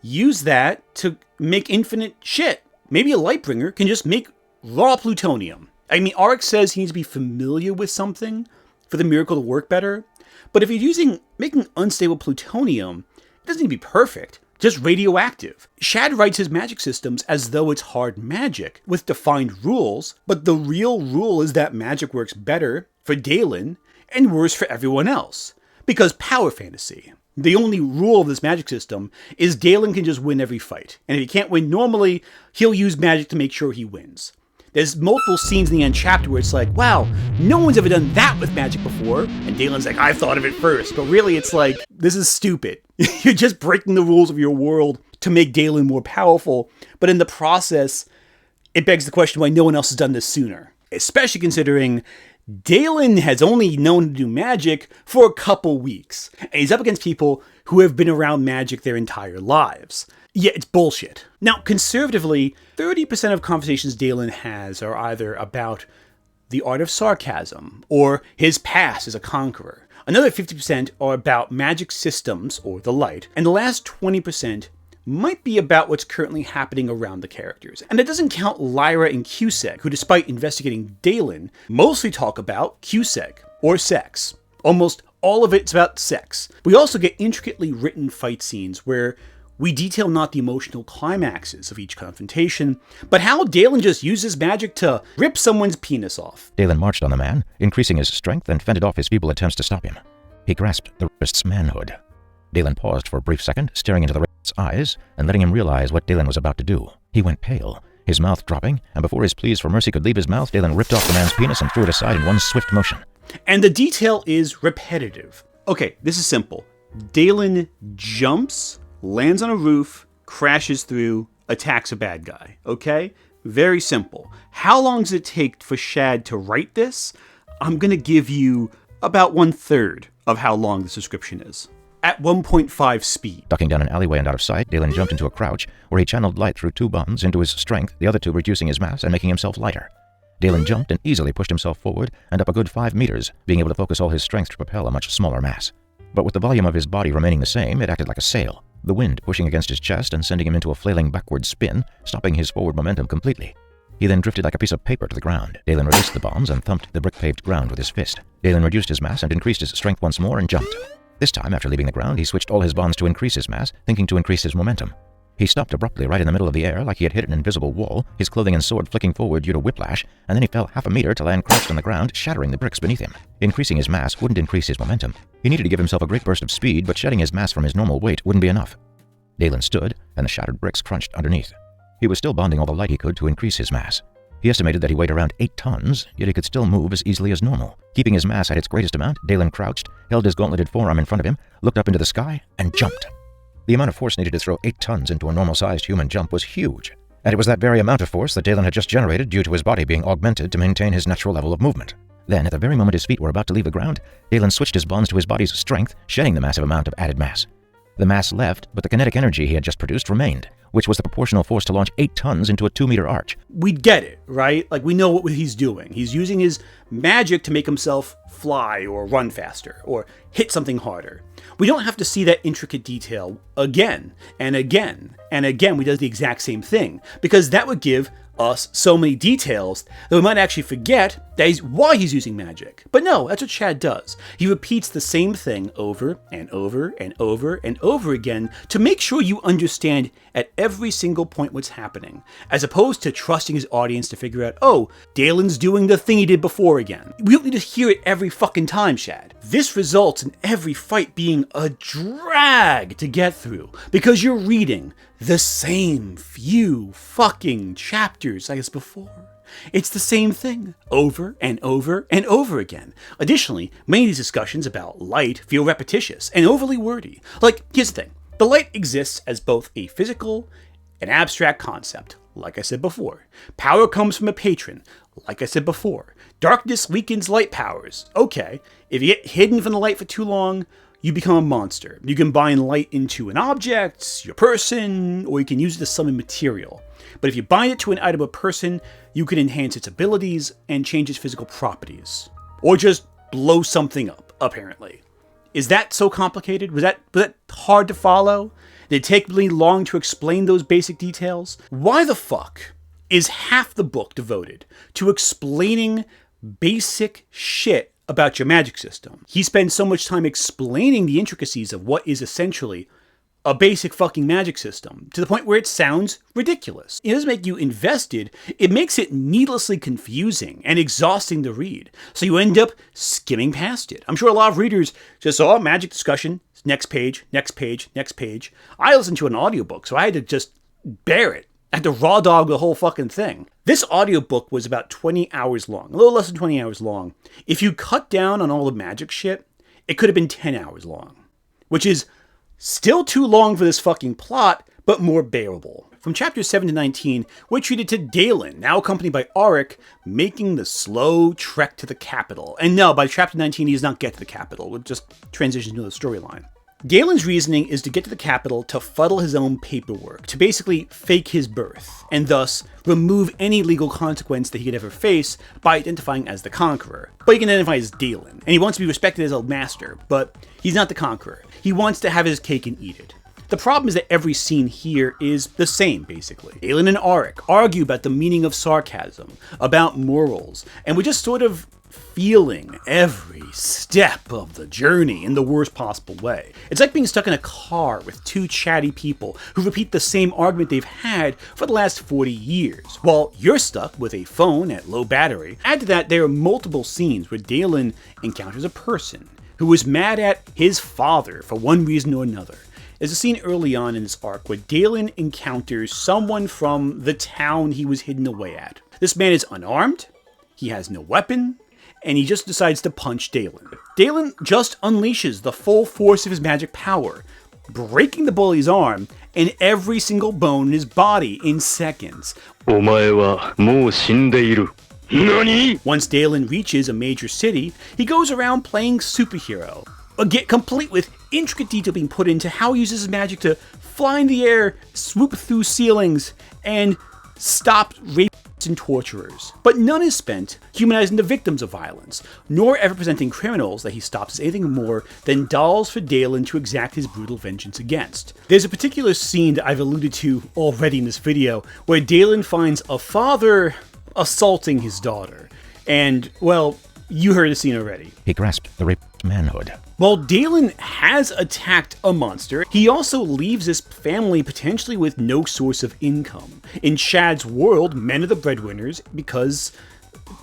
use that to make infinite shit? Maybe a Lightbringer can just make raw plutonium. I mean, Ahreck says he needs to be familiar with something for the miracle to work better. But if you're making unstable plutonium, it doesn't need to be perfect, just radioactive. Shad writes his magic systems as though it's hard magic, with defined rules, but the real rule is that magic works better for Daylen and worse for everyone else. Because power fantasy. The only rule of this magic system is Daylen can just win every fight. And if he can't win normally, he'll use magic to make sure he wins. There's multiple scenes in the end chapter where it's like, wow, no one's ever done that with magic before. And Daylen's like, I thought of it first. But really, it's like, this is stupid. You're just breaking the rules of your world to make Daylen more powerful. But in the process, it begs the question why no one else has done this sooner. Especially considering Daylen has only known to do magic for a couple weeks. And he's up against people who have been around magic their entire lives. Yeah, it's bullshit. Now, conservatively, 30% of conversations Daylen has are either about the art of sarcasm or his past as a conqueror. Another 50% are about magic systems or the light. And the last 20% might be about what's currently happening around the characters. And that doesn't count Lyra and Cusack, who despite investigating Daylen, mostly talk about Cusack or sex. Almost all of it's about sex. We also get intricately written fight scenes where We detail not the emotional climaxes of each confrontation, but how Daylen just uses magic to rip someone's penis off. Daylen marched on the man, increasing his strength and fended off his feeble attempts to stop him. He grasped the rapist's manhood. Daylen paused for a brief second, staring into the rapist's eyes and letting him realize what Daylen was about to do. He went pale, his mouth dropping, and before his pleas for mercy could leave his mouth, Daylen ripped off the man's penis and threw it aside in one swift motion. And the detail is repetitive. Okay, this is simple. Daylen jumps, lands on a roof, crashes through, attacks a bad guy. Okay? Very simple. How long does it take for Shad to write this? I'm going to give you about 1/3 of how long this description is. At 1.5 speed. Ducking down an alleyway and out of sight, Daylen jumped into a crouch, where he channeled light through 2 bonds into his strength, the other 2 reducing his mass and making himself lighter. Daylen jumped and easily pushed himself forward and up a good 5 meters, being able to focus all his strength to propel a much smaller mass. But with the volume of his body remaining the same, it acted like a sail, the wind pushing against his chest and sending him into a flailing backward spin, stopping his forward momentum completely. He then drifted like a piece of paper to the ground. Daylen released the bombs and thumped the brick-paved ground with his fist. Daylen reduced his mass and increased his strength once more and jumped. This time, after leaving the ground, he switched all his bonds to increase his mass, thinking to increase his momentum. He stopped abruptly right in the middle of the air like he had hit an invisible wall, his clothing and sword flicking forward due to whiplash, and then he fell half a meter to land crouched on the ground, shattering the bricks beneath him. Increasing his mass wouldn't increase his momentum. He needed to give himself a great burst of speed, but shedding his mass from his normal weight wouldn't be enough. Daylen stood, and the shattered bricks crunched underneath. He was still bonding all the light he could to increase his mass. He estimated that he weighed around 8 tons, yet he could still move as easily as normal. Keeping his mass at its greatest amount, Daylen crouched, held his gauntleted forearm in front of him, looked up into the sky, and jumped. The amount of force needed to throw 8 tons into a normal-sized human jump was huge, and it was that very amount of force that Daylen had just generated due to his body being augmented to maintain his natural level of movement. Then, at the very moment his feet were about to leave the ground, Daylen switched his bonds to his body's strength, shedding the massive amount of added mass. The mass left, but the kinetic energy he had just produced remained, which was the proportional force to launch 8 tons into a 2-meter arch. We get it, right? Like, we know what he's doing. He's using his magic to make himself fly or run faster or hit something harder. We don't have to see that intricate detail again and again and again. We do the exact same thing, because that would give us so many details that we might actually forget that why he's using magic. But no, that's what Shad does. He repeats the same thing over and over and over and over again to make sure you understand at every single point what's happening, as opposed to trusting his audience to figure out, oh, Daylen's doing the thing he did before again. We don't need to hear it every fucking time, Shad. This results in every fight being a drag to get through, because you're reading the same few fucking chapters as before. It's the same thing over and over and over again. Additionally, many of these discussions about light feel repetitious and overly wordy. Like, here's the thing. The light exists as both a physical and abstract concept, like I said before. Power comes from a patron, like I said before. Darkness weakens light powers. Okay, if you get hidden from the light for too long, you become a monster. You can bind light into an object, your person, or you can use it to summon material. But if you bind it to an item or person, you can enhance its abilities and change its physical properties. Or just blow something up, apparently. Is that so complicated? Was that hard to follow? Did it take really long to explain those basic details? Why the fuck is half the book devoted to explaining basic shit about your magic system? He spends so much time explaining the intricacies of what is essentially a basic fucking magic system, to the point where it sounds ridiculous. It doesn't make you invested, it makes it needlessly confusing and exhausting to read, so you end up skimming past it. I'm sure a lot of readers just saw magic discussion, next page, next page, next page. I listened to an audiobook, so I had to just bear it. I had to raw dog the whole fucking thing. This audiobook was about 20 hours long, a little less than 20 hours long. If you cut down on all the magic shit, it could have been 10 hours long, which is still too long for this fucking plot, but more bearable. From chapters 7 to 19, we're treated to Daylen, now accompanied by Ahreck, making the slow trek to the capital. And no, by chapter 19, he does not get to the capital. We'll just transition to the storyline. Daylen's reasoning is to get to the capital to fuddle his own paperwork, to basically fake his birth, and thus remove any legal consequence that he could ever face by identifying as the Conqueror. But he can identify as Daylen, and he wants to be respected as a master, but he's not the Conqueror. He wants to have his cake and eat it. The problem is that every scene here is the same, basically. Daylen and Ahreck argue about the meaning of sarcasm, about morals, and we're just sort of feeling every every step of the journey in the worst possible way. It's like being stuck in a car with two chatty people who repeat the same argument they've had for the last 40 years, while you're stuck with a phone at low battery. Add to that, there are multiple scenes where Daylen encounters a person who was mad at his father for one reason or another. There's a scene early on in this arc where Daylen encounters someone from the town he was hidden away at. This man is unarmed, he has no weapon, and he just decides to punch Daylen. Daylen just unleashes the full force of his magic power, breaking the bully's arm and every single bone in his body in seconds. お前はもう死んでいる。何? Once Daylen reaches a major city, he goes around playing superhero, complete with intricate detail being put into how he uses his magic to fly in the air, swoop through ceilings, and stop rapists and torturers. But none is spent humanizing the victims of violence, nor ever presenting criminals that he stops as anything more than dolls for Daylen to exact his brutal vengeance against. There's a particular scene that I've alluded to already in this video, where Daylen finds a father assaulting his daughter. And, well, you heard the scene already. He grasped the raped manhood. While Daylen has attacked a monster, he also leaves his family potentially with no source of income. In Shad's world, men are the breadwinners because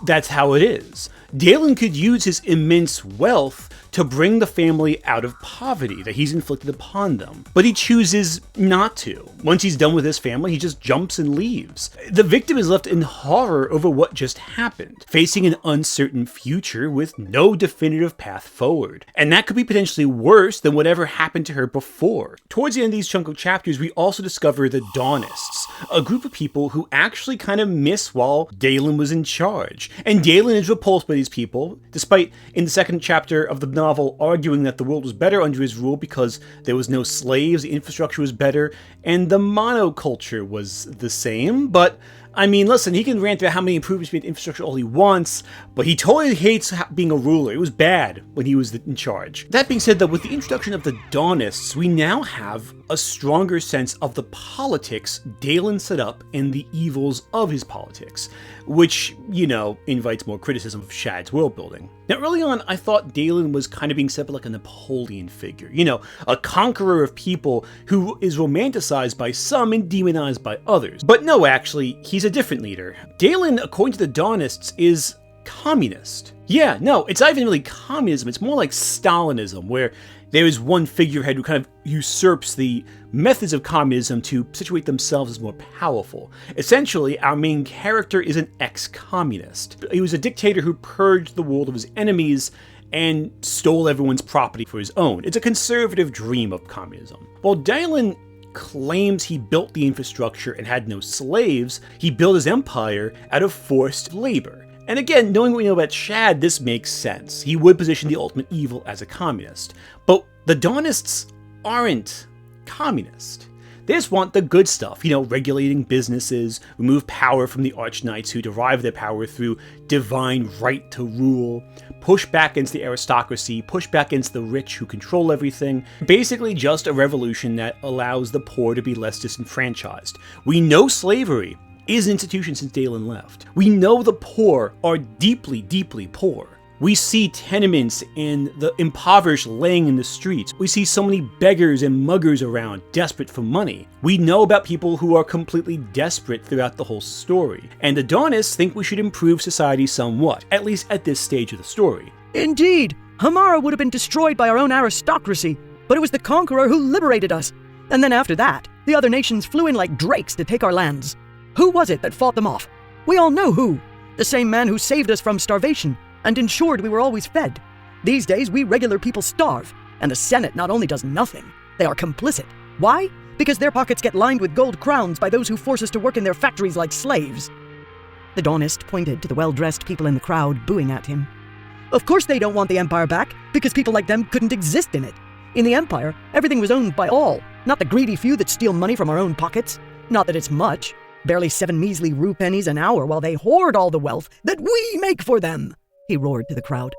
that's how it is. Daylen could use his immense wealth to bring the family out of poverty that he's inflicted upon them, but he chooses not to. Once he's done with his family, he just jumps and leaves. The victim is left in horror over what just happened, facing an uncertain future with no definitive path forward. And that could be potentially worse than whatever happened to her before. Towards the end of these chunk of chapters, we also discover the Dawnists, a group of people who actually kind of miss while Daylen was in charge. And Daylen is repulsed by these people, despite in the second chapter of the novel arguing that the world was better under his rule because there was no slaves, the infrastructure was better, and the monoculture was the same. But I mean, listen, he can rant about how many improvements made infrastructure all he wants, but he totally hates being a ruler. It was bad when he was in charge. That being said, though, with the introduction of the Dawnists, we now have a stronger sense of the politics Daylen set up and the evils of his politics, which, you know, invites more criticism of Shad's world building. Now, early on, I thought Daylen was kind of being set up like a Napoleon figure, you know, a conqueror of people who is romanticized by some and demonized by others. But no, actually, he's a different leader. Daylen, according to the Dawnists, is communist. Yeah, no, it's not even really communism, it's more like Stalinism, where there is one figurehead who kind of usurps the methods of communism to situate themselves as more powerful. Essentially, our main character is an ex-communist. He was a dictator who purged the world of his enemies and stole everyone's property for his own. It's a conservative dream of communism. While Daylen claims he built the infrastructure and had no slaves, he built his empire out of forced labor. And again, knowing what we know about Shad, this makes sense. He would position the ultimate evil as a communist. But the Dawnists aren't communist. They just want the good stuff, you know, regulating businesses, remove power from the archknights who derive their power through divine right to rule, push back against the aristocracy, push back against the rich who control everything. Basically just a revolution that allows the poor to be less disenfranchised. We know slavery is an institution since Daylen left. We know the poor are deeply, deeply poor. We see tenements and the impoverished laying in the streets. We see so many beggars and muggers around, desperate for money. We know about people who are completely desperate throughout the whole story. And the Dawnists think we should improve society somewhat, at least at this stage of the story. Indeed, Hamara would have been destroyed by our own aristocracy, but it was the Conqueror who liberated us. And then after that, the other nations flew in like drakes to take our lands. Who was it that fought them off? We all know who. The same man who saved us from starvation and ensured we were always fed. These days, we regular people starve, and the Senate not only does nothing, they are complicit. Why? Because their pockets get lined with gold crowns by those who force us to work in their factories like slaves. The Dawnist pointed to the well-dressed people in the crowd, booing at him. Of course they don't want the Empire back, because people like them couldn't exist in it. In the Empire, everything was owned by all, not the greedy few that steal money from our own pockets. Not that it's much. Barely 7 measly rue pennies an hour while they hoard all the wealth that we make for them, he roared to the crowd.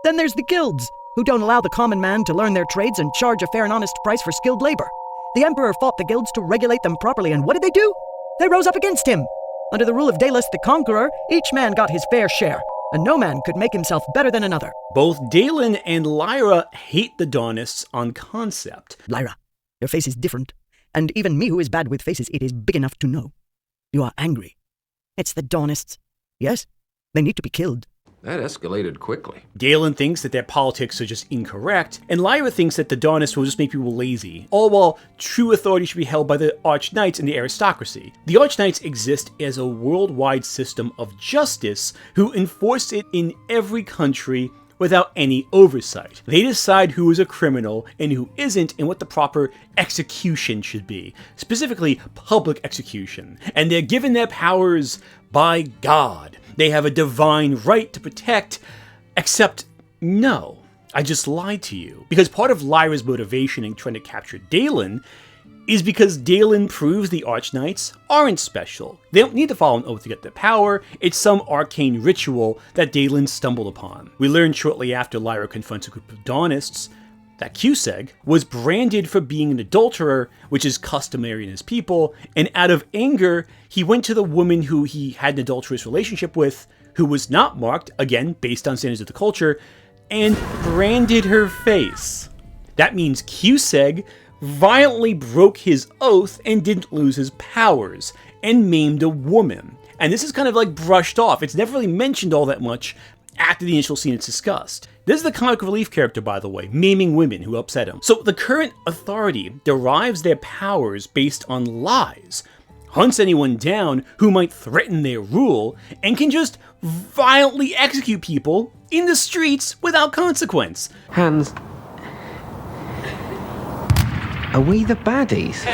Then there's the guilds, who don't allow the common man to learn their trades and charge a fair and honest price for skilled labor. The Emperor fought the guilds to regulate them properly, and what did they do? They rose up against him. Under the rule of Daylen the Conqueror, each man got his fair share. and no man could make himself better than another. Both Daylen and Lyra hate the Dawnists on concept. Lyra, your face is different, and even me who is bad with faces, it is big enough to know. You are angry. It's the Dawnists. Yes, they need to be killed. That escalated quickly. Daylen thinks that their politics are just incorrect, and Lyra thinks that the Dawnists will just make people lazy, all while true authority should be held by the Archknights and the aristocracy. The Archknights exist as a worldwide system of justice who enforce it in every country without any oversight. They decide who is a criminal and who isn't, and what the proper execution should be, specifically public execution. And they're given their powers by God. They have a divine right to protect, except no, I just lied to you. Because part of Lyra's motivation in trying to capture Daylen is because Daylen proves the Archknights aren't special. They don't need to follow an oath to get their power. It's some arcane ritual that Daylen stumbled upon. We learn shortly after Lyra confronts a group of Dawnists that Cusack was branded for being an adulterer, which is customary in his people, and out of anger, he went to the woman who he had an adulterous relationship with, who was not marked, again, based on standards of the culture, and branded her face. That means Cusack violently broke his oath and didn't lose his powers, and maimed a woman. And this is kind of like brushed off. It's never really mentioned all that much after the initial scene it's discussed. This is the comic relief character, by the way, maiming women who upset him. So the current authority derives their powers based on lies, hunts anyone down who might threaten their rule, and can just violently execute people in the streets without consequence. Hans, are we the baddies?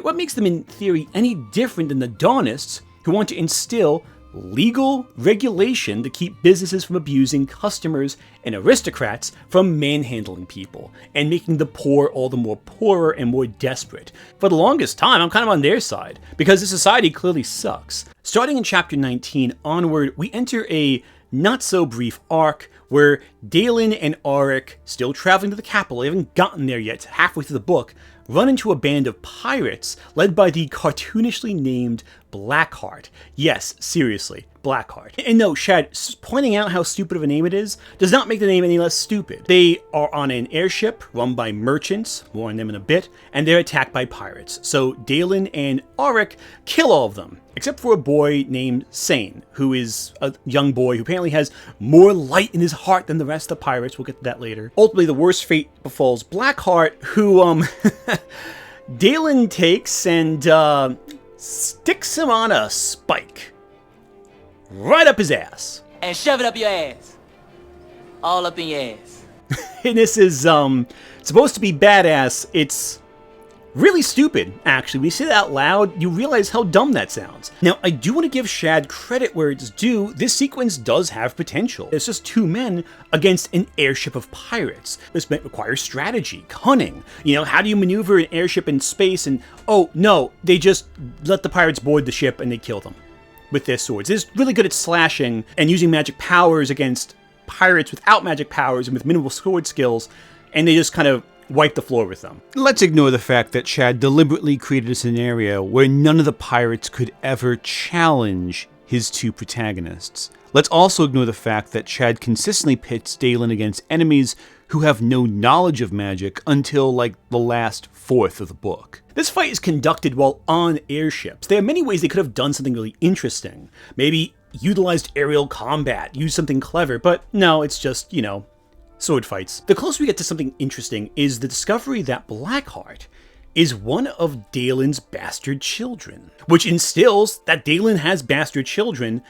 What makes them in theory any different than the Dawnists, who want to instill legal regulation to keep businesses from abusing customers and aristocrats from manhandling people and making the poor all the more poorer and more desperate. For the longest time, I'm kind of on their side because the society clearly sucks. Starting in chapter 19 onward, we enter a not so brief arc where Daylen and Ahreck, still traveling to the capital, they haven't gotten there yet, halfway through the book, run into a band of pirates led by the cartoonishly named Blackheart. Yes, seriously, Blackheart. And no, Shad, pointing out how stupid of a name it is does not make the name any less stupid. They are on an airship run by merchants, more on them in a bit, and they're attacked by pirates. So Daylen and Ahreck kill all of them, except for a boy named Sane, who is a young boy who apparently has more light in his heart than the rest of the pirates. We'll get to that later. Ultimately, the worst fate befalls Blackheart, who, Daylen takes and, sticks him on a spike. Right up his ass. And shove it up your ass. All up in your ass. And this is, supposed to be badass. It's really stupid, actually. When you say that out loud, you realize how dumb that sounds. Now, I do want to give Shad credit where it's due. This sequence does have potential. It's just two men against an airship of pirates. This requires strategy, cunning. You know, how do you maneuver an airship in space? And, oh, no, they just let the pirates board the ship and they kill them with their swords. They're really good at slashing and using magic powers against pirates without magic powers and with minimal sword skills, and they just kind of wipe the floor with them. Let's ignore the fact that Shad deliberately created a scenario where none of the pirates could ever challenge his two protagonists. Let's also ignore the fact that Shad consistently pits Daylen against enemies who have no knowledge of magic until like the last fourth of the book. This fight is conducted while on airships. There are many ways they could have done something really interesting. Maybe utilized aerial combat, used something clever, but no, it's just, you know, sword fights. The closer we get to something interesting is the discovery that Blackheart is one of Daylen's bastard children, which instills that Daylen has bastard children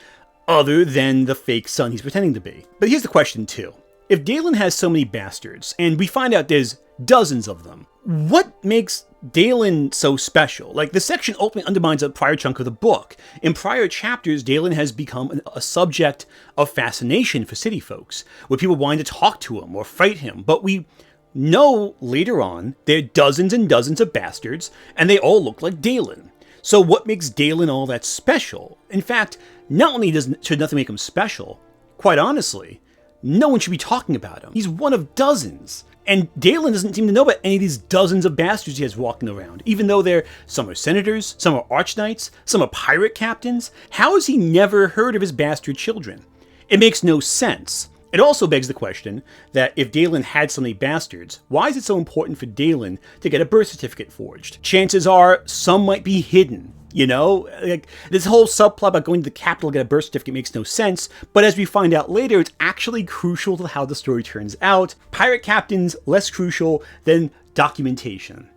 other than the fake son he's pretending to be. But here's the question too. If Daylen has so many bastards, and we find out there's dozens of them, what makes Daylen so special? Like, this section ultimately undermines a prior chunk of the book. In prior chapters, Daylen has become a subject of fascination for city folks, with people wanting to talk to him or fight him. But we know later on there are dozens and dozens of bastards, and they all look like Daylen. So what makes Daylen all that special? In fact, not only should nothing make him special, quite honestly, no one should be talking about him. He's one of dozens. And Daylen doesn't seem to know about any of these dozens of bastards he has walking around, even though some are senators, some are archknights, some are pirate captains. How has he never heard of his bastard children? It makes no sense. It also begs the question that if Daylen had so many bastards, why is it so important for Daylen to get a birth certificate forged? Chances are some might be hidden. You know, like, this whole subplot about going to the capital to get a birth certificate makes no sense, but as we find out later, it's actually crucial to how the story turns out. Pirate captains, less crucial than documentation.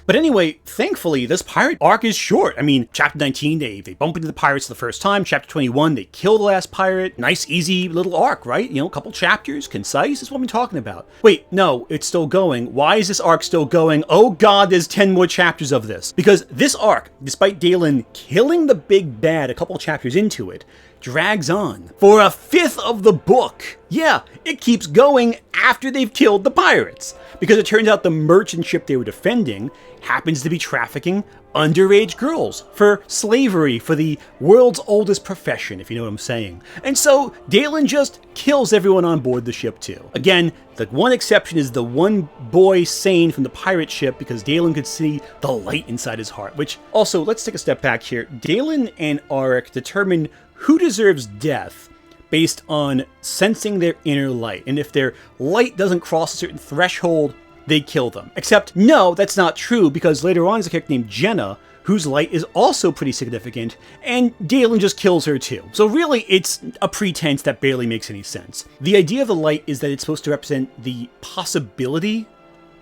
But anyway, thankfully, this pirate arc is short. I mean, chapter 19, they bump into the pirates the first time. Chapter 21, they kill the last pirate. Nice, easy little arc, right? You know, a couple chapters, concise, is what I'm talking about. Wait, no, it's still going. Why is this arc still going? Oh god, there's 10 more chapters of this. Because this arc, despite Daylen killing the big bad a couple chapters into it, drags on for a fifth of the book. Yeah, it keeps going after they've killed the pirates. Because it turns out the merchant ship they were defending happens to be trafficking underage girls for slavery, for the world's oldest profession, if you know what I'm saying. And so Daylen just kills everyone on board the ship too. Again, the one exception is the one boy sane from the pirate ship, because Daylen could see the light inside his heart. Which also, let's take a step back here. Daylen and Ahreck determine who deserves death based on sensing their inner light. And if their light doesn't cross a certain threshold, they kill them. Except, no, that's not true, because later on there's a character named Jenna, whose light is also pretty significant, and Daylen just kills her too. So really, it's a pretense that barely makes any sense. The idea of the light is that it's supposed to represent the possibility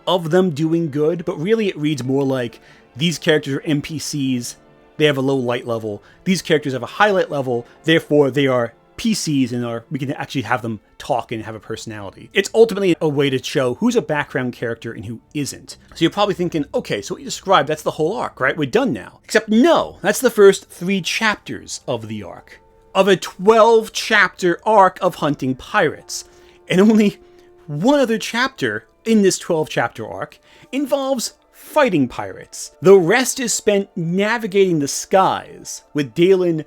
of them doing good, but really it reads more like these characters are NPCs, they have a low light level, these characters have a high light level, therefore they are PCs and we can actually have them talk and have a personality. It's ultimately a way to show who's a background character and who isn't. So you're probably thinking, okay, so what you described, that's the whole arc, right? We're done now. Except no, that's the first 3 chapters of the arc. Of a 12-chapter arc of hunting pirates. And only one other chapter in this 12-chapter arc involves fighting pirates. The rest is spent navigating the skies, with Daylen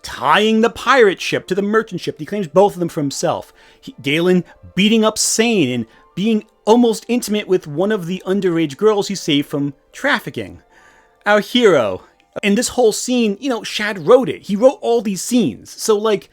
tying the pirate ship to the merchant ship. He claims both of them for himself. Daylen beating up Sane and being almost intimate with one of the underage girls he saved from trafficking. Our hero. And this whole scene, you know, Shad wrote it. He wrote all these scenes. So, like,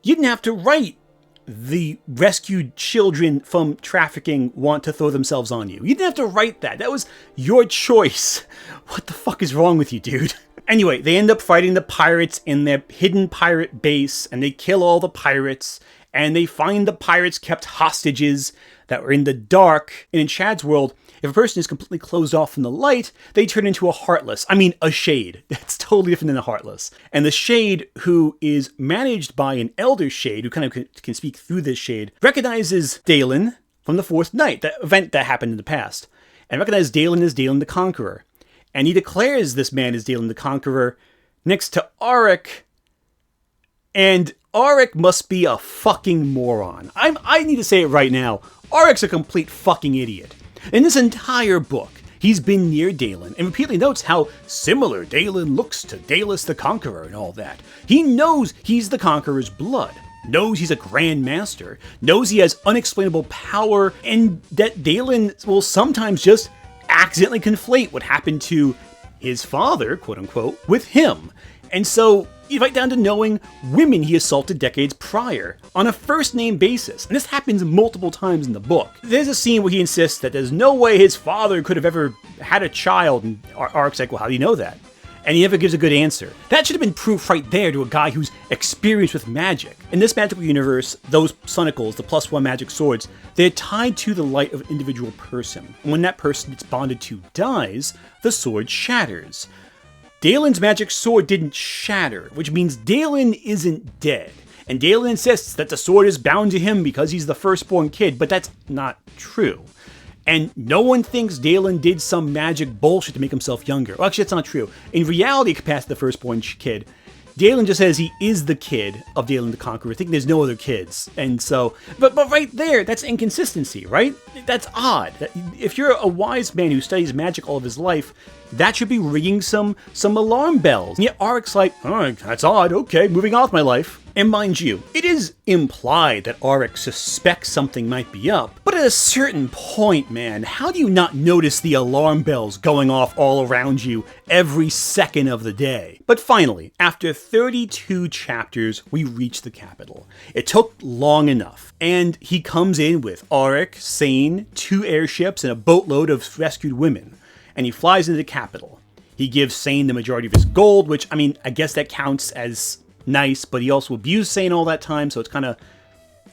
you didn't have to write the rescued children from trafficking want to throw themselves on you. You didn't have to write that. That was your choice. What the fuck is wrong with you, dude? Anyway, they end up fighting the pirates in their hidden pirate base, and they kill all the pirates, and they find the pirates kept hostages that were in the dark. And in Shad's world, if a person is completely closed off from the light, they turn into a heartless. I mean, a shade. That's totally different than a heartless. And the shade, who is managed by an elder shade, who kind of can speak through this shade, recognizes Daylen from the Fourth Night, that event that happened in the past, and recognizes Daylen as Daylen the Conqueror. And he declares this man is Daylen the Conqueror next to Ahreck. And Ahreck must be a fucking moron. I need to say it right now. Ahreck's a complete fucking idiot. In this entire book, he's been near Daylen and repeatedly notes how similar Daylen looks to Daedalus the Conqueror and all that. He knows he's the Conqueror's blood, knows he's a Grand Master, knows he has unexplainable power, and that Daylen will sometimes just accidentally conflate what happened to his father, quote unquote, with him. And so, right down to knowing women he assaulted decades prior on a first name basis. And this happens multiple times in the book. There's a scene where he insists that there's no way his father could have ever had a child, and Ahreck's like, well, how do you know that? And he never gives a good answer. That should have been proof right there to a guy who's experienced with magic. In this magical universe, those sonicles, the +1 magic swords, they're tied to the light of an individual person. And when that person it's bonded to dies, the sword shatters. Daylen's magic sword didn't shatter, which means Daylen isn't dead. And Daylen insists that the sword is bound to him because he's the firstborn kid, but that's not true. And no one thinks Daylen did some magic bullshit to make himself younger. Well, actually, that's not true. In reality, past the firstborn kid, Daylen just says he is the kid of Daylen the Conqueror, thinking there's no other kids. And so, but right there, that's inconsistency, right? That's odd. If you're a wise man who studies magic all of his life, that should be ringing some alarm bells. And yet Ahreck's like, oh, that's odd, okay, moving on with my life. And mind you, it is implied that Ahreck suspects something might be up, but at a certain point, man, how do you not notice the alarm bells going off all around you every second of the day? But finally, after 32 chapters, we reach the capital. It took long enough, and he comes in with Ahreck, Sane, 2 airships, and a boatload of rescued women, and he flies into the capital. He gives Sane the majority of his gold, which, I mean, I guess that counts as nice, but he also abused Sane all that time, so it's kind of,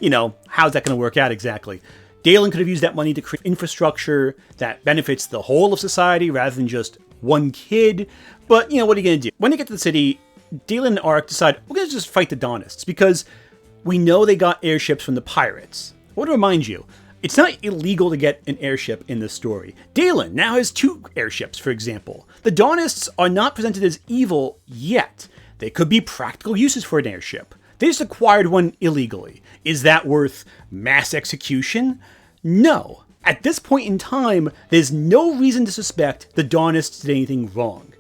you know, how's that going to work out exactly? Daylen could have used that money to create infrastructure that benefits the whole of society rather than just one kid, but, you know, what are you going to do? When they get to the city, Daylen and Ahreck decide, we're going to just fight the Dawnists, because we know they got airships from the pirates. I want to remind you, it's not illegal to get an airship in this story. Daylen now has 2 airships, for example. The Dawnists are not presented as evil yet. They could be practical uses for an airship. They just acquired one illegally. Is that worth mass execution? No. At this point in time, there's no reason to suspect the Dawnists did anything wrong.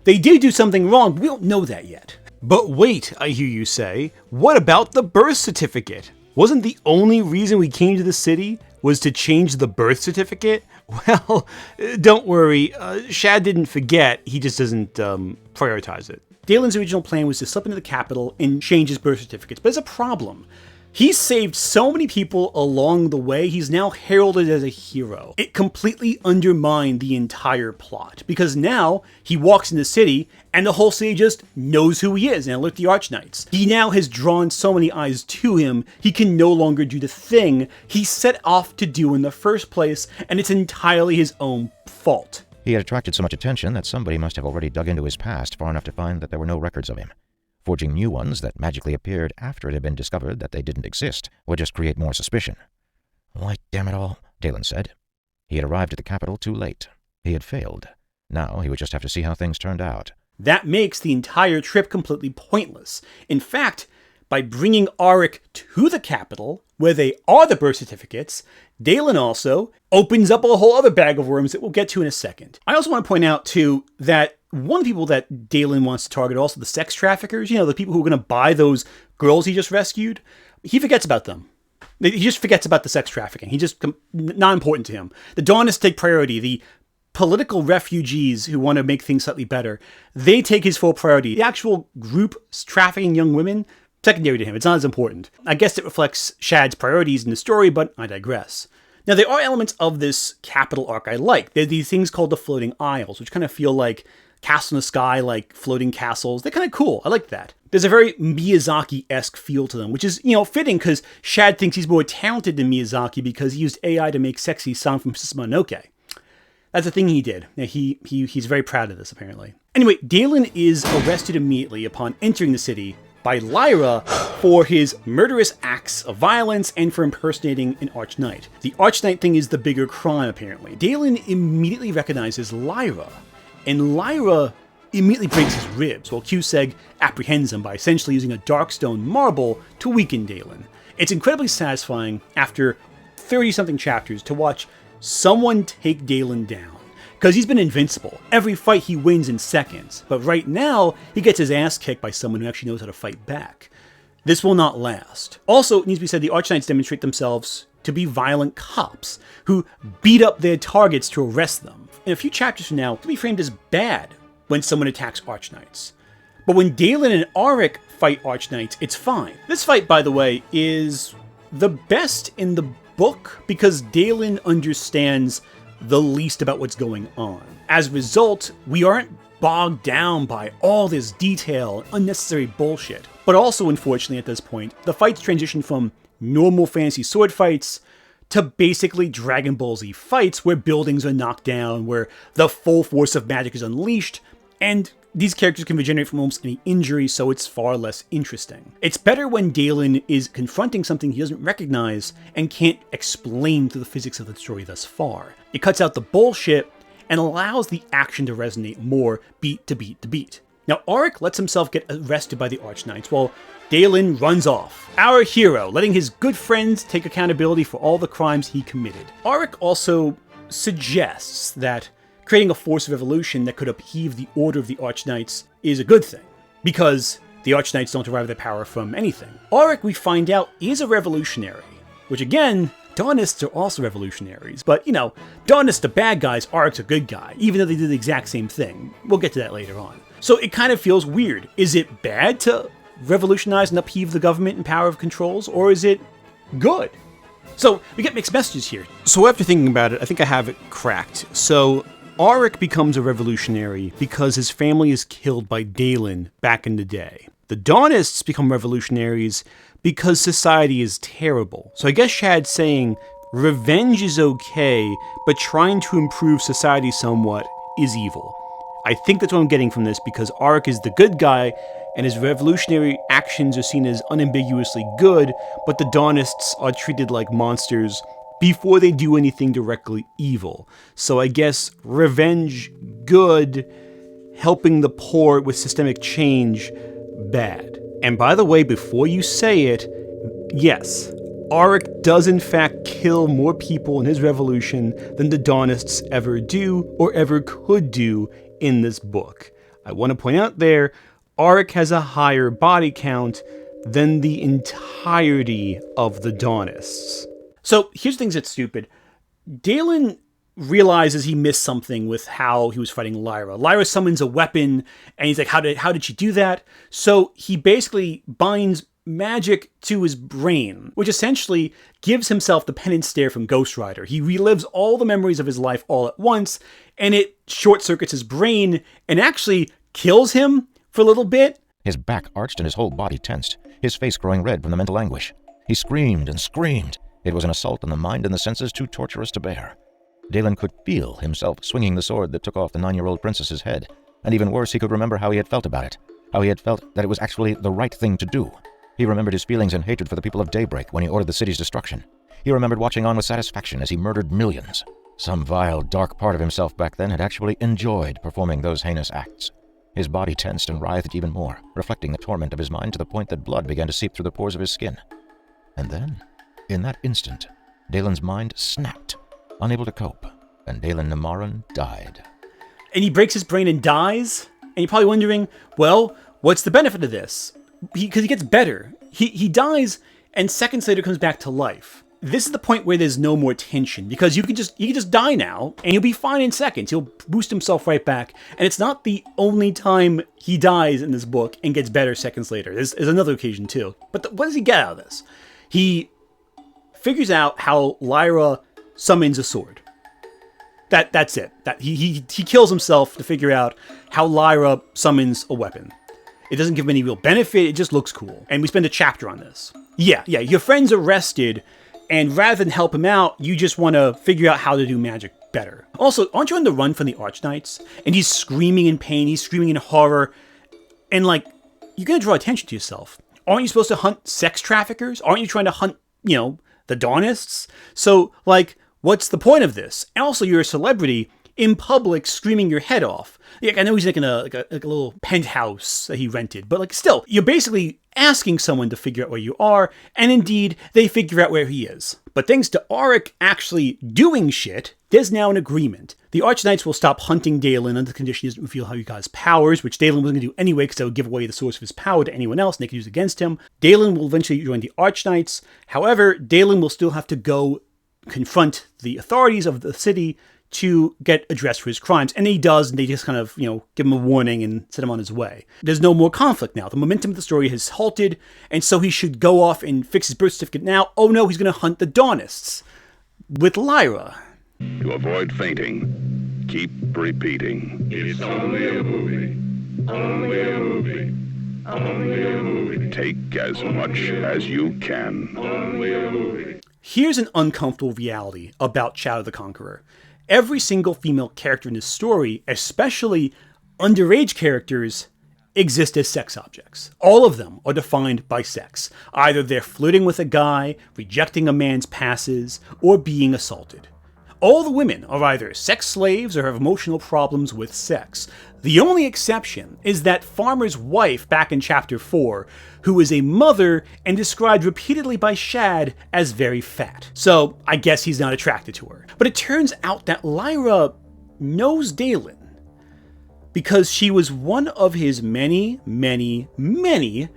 They did do something wrong, but we don't know that yet. But wait, I hear you say, what about the birth certificate? Wasn't the only reason we came to the city was to change the birth certificate? Well, don't worry, Shad didn't forget, he just doesn't prioritize it. Daylen's original plan was to slip into the capital and change his birth certificates, but there's a problem. He saved so many people along the way, he's now heralded as a hero. It completely undermined the entire plot, because now he walks in the city and the whole city just knows who he is, and alert the Archknights. He now has drawn so many eyes to him, he can no longer do the thing he set off to do in the first place, and it's entirely his own fault. He had attracted so much attention that somebody must have already dug into his past far enough to find that there were no records of him. Forging new ones that magically appeared after it had been discovered that they didn't exist would just create more suspicion. Why, damn it all, Daylen said. He had arrived at the capital too late. He had failed. Now he would just have to see how things turned out. That makes the entire trip completely pointless. In fact, by bringing Ahreck to the capital, where they are the birth certificates, Daylen also opens up a whole other bag of worms that we'll get to in a second. I also want to point out, too, that one of the people that Daylen wants to target are also the sex traffickers, you know, the people who are going to buy those girls he just rescued. He forgets about them. He just forgets about the sex trafficking. He just, not important to him. The Dawnists take priority. The political refugees who want to make things slightly better, they take his full priority. The actual group trafficking young women, secondary to him. It's not as important. I guess it reflects Shad's priorities in the story, but I digress. Now, there are elements of this capital arc I like. There are these things called the floating isles, which kind of feel like castle in the sky, like floating castles. They're kind of cool. I like that. There's a very Miyazaki-esque feel to them, which is, you know, fitting because Shad thinks he's more talented than Miyazaki because he used AI to make sexy sound from Princess Mononoke. That's a thing he did. He's very proud of this, apparently. Anyway, Daylen is arrested immediately upon entering the city by Lyra for his murderous acts of violence and for impersonating an Archknight. The Archknight thing is the bigger crime, apparently. Daylen immediately recognizes Lyra, and Lyra immediately breaks his ribs, while Cusack apprehends him by essentially using a Darkstone marble to weaken Daylen. It's incredibly satisfying, after 30-something chapters, to watch someone take Daylen down. Because he's been invincible. Every fight he wins in seconds. But right now, he gets his ass kicked by someone who actually knows how to fight back. This will not last. Also, it needs to be said, the Archknights demonstrate themselves to be violent cops who beat up their targets to arrest them. In a few chapters from now, it will be framed as bad when someone attacks Archknights. But when Daylen and Ahreck fight Archknights, it's fine. This fight, by the way, is the best in the book because Daylen understands the least about what's going on. As a result, we aren't bogged down by all this detail and unnecessary bullshit. But also, unfortunately, at this point, the fights transition from normal fantasy sword fights to basically Dragon Ball Z fights where buildings are knocked down, where the full force of magic is unleashed, and these characters can regenerate from almost any injury, so it's far less interesting. It's better when Daylen is confronting something he doesn't recognize and can't explain through the physics of the story thus far. It cuts out the bullshit and allows the action to resonate more beat to beat to beat. Now, Ahreck lets himself get arrested by the Archknights while Daylen runs off. Our hero, letting his good friends take accountability for all the crimes he committed. Ahreck also suggests that creating a force of evolution that could upheave the order of the Archknights is a good thing, because The Archknights don't derive their power from anything. Ahreck, we find out, is a revolutionary, which again, Dawnists are also revolutionaries, but you know, Dawnists are bad guys, Ahreck's a good guy, even though they do the exact same thing. We'll get to that later on. So it kind of feels weird. Is it bad to revolutionize and upheave the government and power of controls, or is it good? So we get mixed messages here. So after thinking about it, I think I have it cracked. So Ahreck becomes a revolutionary because his family is killed by Daylen back in the day. The Dawnists become revolutionaries because society is terrible. So I guess Shad's saying revenge is okay, but trying to improve society somewhat is evil. I think that's what I'm getting from this, because Ahreck is the good guy, and his revolutionary actions are seen as unambiguously good, but the Dawnists are treated like monsters before they do anything directly evil. So I guess revenge, good, helping the poor with systemic change, bad. And by the way, before you say it, yes, Ahreck does in fact kill more people in his revolution than the Dawnists ever do or ever could do in this book. I want to point out there, Ahreck has a higher body count than the entirety of the Dawnists. So here's things that's stupid. Daylen realizes he missed something with how he was fighting Lyra. Lyra summons a weapon, and he's like, how did she do that? So he basically binds magic to his brain, which essentially gives himself the penance stare from Ghost Rider. He relives all the memories of his life all at once, and it short-circuits his brain and actually kills him for a little bit. His back arched and his whole body tensed, his face growing red from the mental anguish. He screamed and screamed. It was an assault on the mind and the senses too torturous to bear. Daylen could feel himself swinging the sword that took off the 9-year-old princess's head, and even worse, he could remember how he had felt about it, how he had felt that it was actually the right thing to do. He remembered his feelings and hatred for the people of Daybreak when he ordered the city's destruction. He remembered watching on with satisfaction as he murdered millions. Some vile, dark part of himself back then had actually enjoyed performing those heinous acts. His body tensed and writhed even more, reflecting the torment of his mind to the point that blood began to seep through the pores of his skin. And then, in that instant, Daylen's mind snapped, unable to cope, and Daylen the Moron died. And he breaks his brain and dies, and you're probably wondering, well, what's the benefit of this? Because he gets better. He dies, and seconds later comes back to life. This is the point where there's no more tension, because he can just die now, and he'll be fine in seconds. He'll boost himself right back, and it's not the only time he dies in this book and gets better seconds later. There's another occasion too. But what does he get out of this? He figures out how Lyra summons a sword. That's it. He kills himself to figure out how Lyra summons a weapon. It doesn't give him any real benefit, it just looks cool. And we spend a chapter on this. Yeah, your friend's arrested, and rather than help him out, you just want to figure out how to do magic better. Also, aren't you on the run from the Archknights? And he's screaming in pain, he's screaming in horror, and like, you're gonna draw attention to yourself. Aren't you supposed to hunt sex traffickers? Aren't you trying to hunt, the Dawnists? So, like, what's the point of this? And also, you're a celebrity in public screaming your head off. Like, I know he's like in a little penthouse that he rented, but like still, you're basically asking someone to figure out where you are, and indeed, they figure out where he is. But thanks to Ahreck actually doing shit, there's now an agreement. The Archknights will stop hunting Daylen under the condition he doesn't reveal how he got his powers, which Daylen wasn't going to do anyway because that would give away the source of his power to anyone else and they could use it against him. Daylen will eventually join the Archknights. However, Daylen will still have to go confront the authorities of the city to get addressed for his crimes. And he does, and they just kind of, give him a warning and set him on his way. There's no more conflict now. The momentum of the story has halted, and so he should go off and fix his birth certificate now. Oh no, he's going to hunt the Dawnists with Lyra. To avoid fainting, keep repeating. It's only a movie. Only a movie. Only a movie. Take as much as you can. Only a movie. Here's an uncomfortable reality about Shadow the Conqueror. Every single female character in this story, especially underage characters, exist as sex objects. All of them are defined by sex. Either they're flirting with a guy, rejecting a man's passes, or being assaulted. All the women are either sex slaves or have emotional problems with sex. The only exception is that farmer's wife back in chapter 4, who is a mother and described repeatedly by Shad as very fat. So I guess he's not attracted to her. But it turns out that Lyra knows Daylen. because she was one of his many, many, many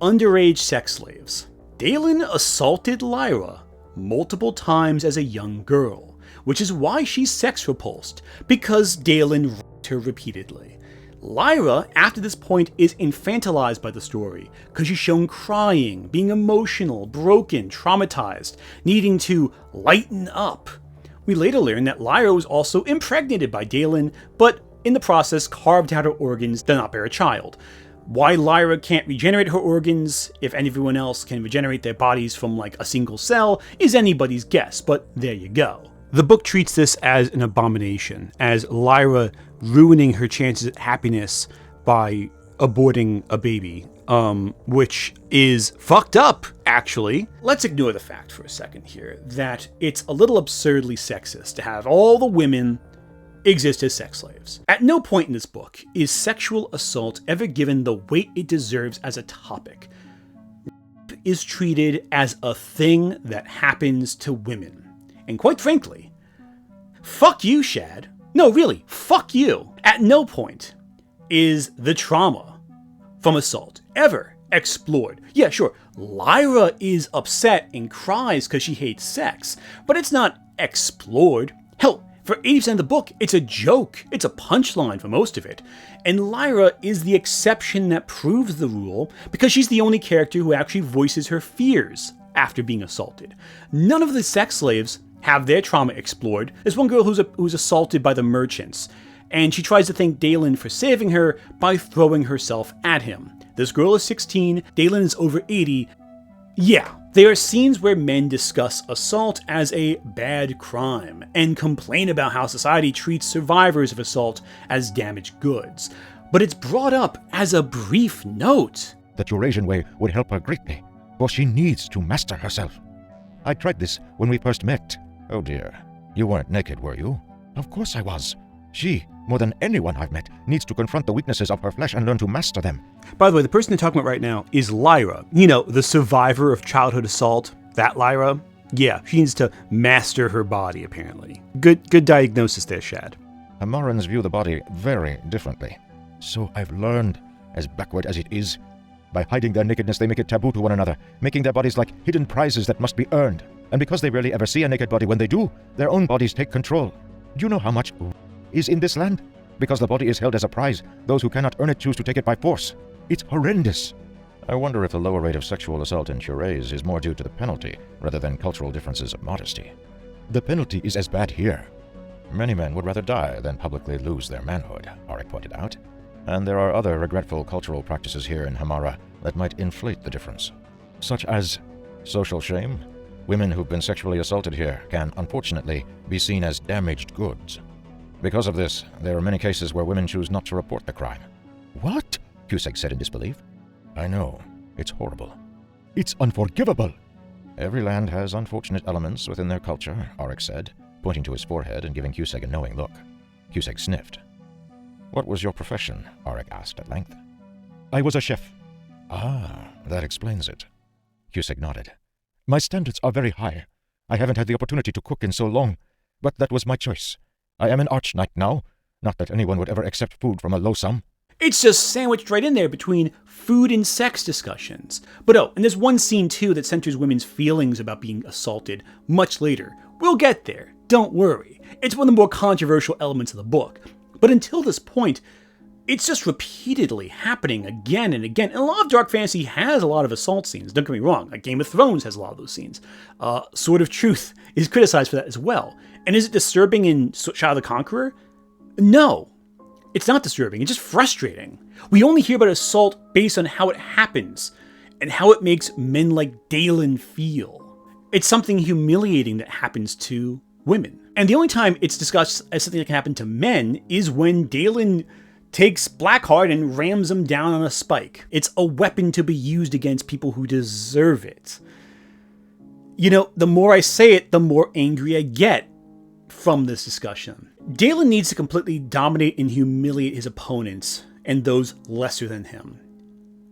underage sex slaves. Daylen assaulted Lyra multiple times as a young girl, which is why she's sex repulsed, because Daylen raped her repeatedly. Lyra, after this point, is infantilized by the story, because she's shown crying, being emotional, broken, traumatized, needing to lighten up. We later learn that Lyra was also impregnated by Daylen, but in the process carved out her organs to not bear a child. Why Lyra can't regenerate her organs, if everyone else can regenerate their bodies from like a single cell, is anybody's guess, but there you go. The book treats this as an abomination, as Lyra ruining her chances at happiness by aborting a baby, which is fucked up, actually. Let's ignore the fact for a second here that it's a little absurdly sexist to have all the women exist as sex slaves. At no point in this book is sexual assault ever given the weight it deserves as a topic. Rape is treated as a thing that happens to women. And quite frankly, fuck you, Shad. No, really, fuck you. At no point is the trauma from assault ever explored. Yeah, sure, Lyra is upset and cries because she hates sex, but it's not explored. Hell, for 80% of the book, it's a joke. It's a punchline for most of it. And Lyra is the exception that proves the rule because she's the only character who actually voices her fears after being assaulted. None of the sex slaves have their trauma explored. There's one girl who's assaulted by the merchants, and she tries to thank Daylen for saving her by throwing herself at him. This girl is 16, Daylen is over 80. Yeah, there are scenes where men discuss assault as a bad crime and complain about how society treats survivors of assault as damaged goods. But it's brought up as a brief note. The Eurasian way would help her greatly, for she needs to master herself. I tried this when we first met. Oh dear, you weren't naked, were you? Of course I was. She, more than anyone I've met, needs to confront the weaknesses of her flesh and learn to master them. By the way, the person they're talking about right now is Lyra. You know, the survivor of childhood assault. That Lyra? Yeah, she needs to master her body, apparently. Good diagnosis there, Shad. Morons view the body very differently. So I've learned, as backward as it is, by hiding their nakedness they make it taboo to one another, making their bodies like hidden prizes that must be earned. And because they rarely ever see a naked body, when they do, their own bodies take control. Do you know how much is in this land? Because the body is held as a prize, those who cannot earn it choose to take it by force. It's horrendous. I wonder if the lower rate of sexual assault in Cureys is more due to the penalty rather than cultural differences of modesty. The penalty is as bad here. Many men would rather die than publicly lose their manhood, Ahreck pointed out. And there are other regretful cultural practices here in Hamara that might inflate the difference, such as social shame. Women who've been sexually assaulted here can, unfortunately, be seen as damaged goods. Because of this, there are many cases where women choose not to report the crime. What? Cusack said in disbelief. I know. It's horrible. It's unforgivable. Every land has unfortunate elements within their culture, Ahreck said, pointing to his forehead and giving Cusack a knowing look. Cusack sniffed. What was your profession? Ahreck asked at length. I was a chef. Ah, that explains it. Cusack nodded. My standards are very high. I haven't had the opportunity to cook in so long, but that was my choice. I am an arch-knight now. Not that anyone would ever accept food from a low sum. It's just sandwiched right in there between food and sex discussions. But oh, and there's one scene too that centers women's feelings about being assaulted much later. We'll get there, don't worry. It's one of the more controversial elements of the book. But until this point, it's just repeatedly happening again and again. And a lot of dark fantasy has a lot of assault scenes, don't get me wrong. Like Game of Thrones has a lot of those scenes. Sword of Truth is criticized for that as well. And is it disturbing in Shadow of the Conqueror? No. It's not disturbing, it's just frustrating. We only hear about assault based on how it happens, and how it makes men like Daylen feel. It's something humiliating that happens to women. And the only time it's discussed as something that can happen to men is when Daylen takes Blackheart and rams him down on a spike. It's a weapon to be used against people who deserve it. You know, the more I say it, the more angry I get from this discussion. Daylen needs to completely dominate and humiliate his opponents and those lesser than him.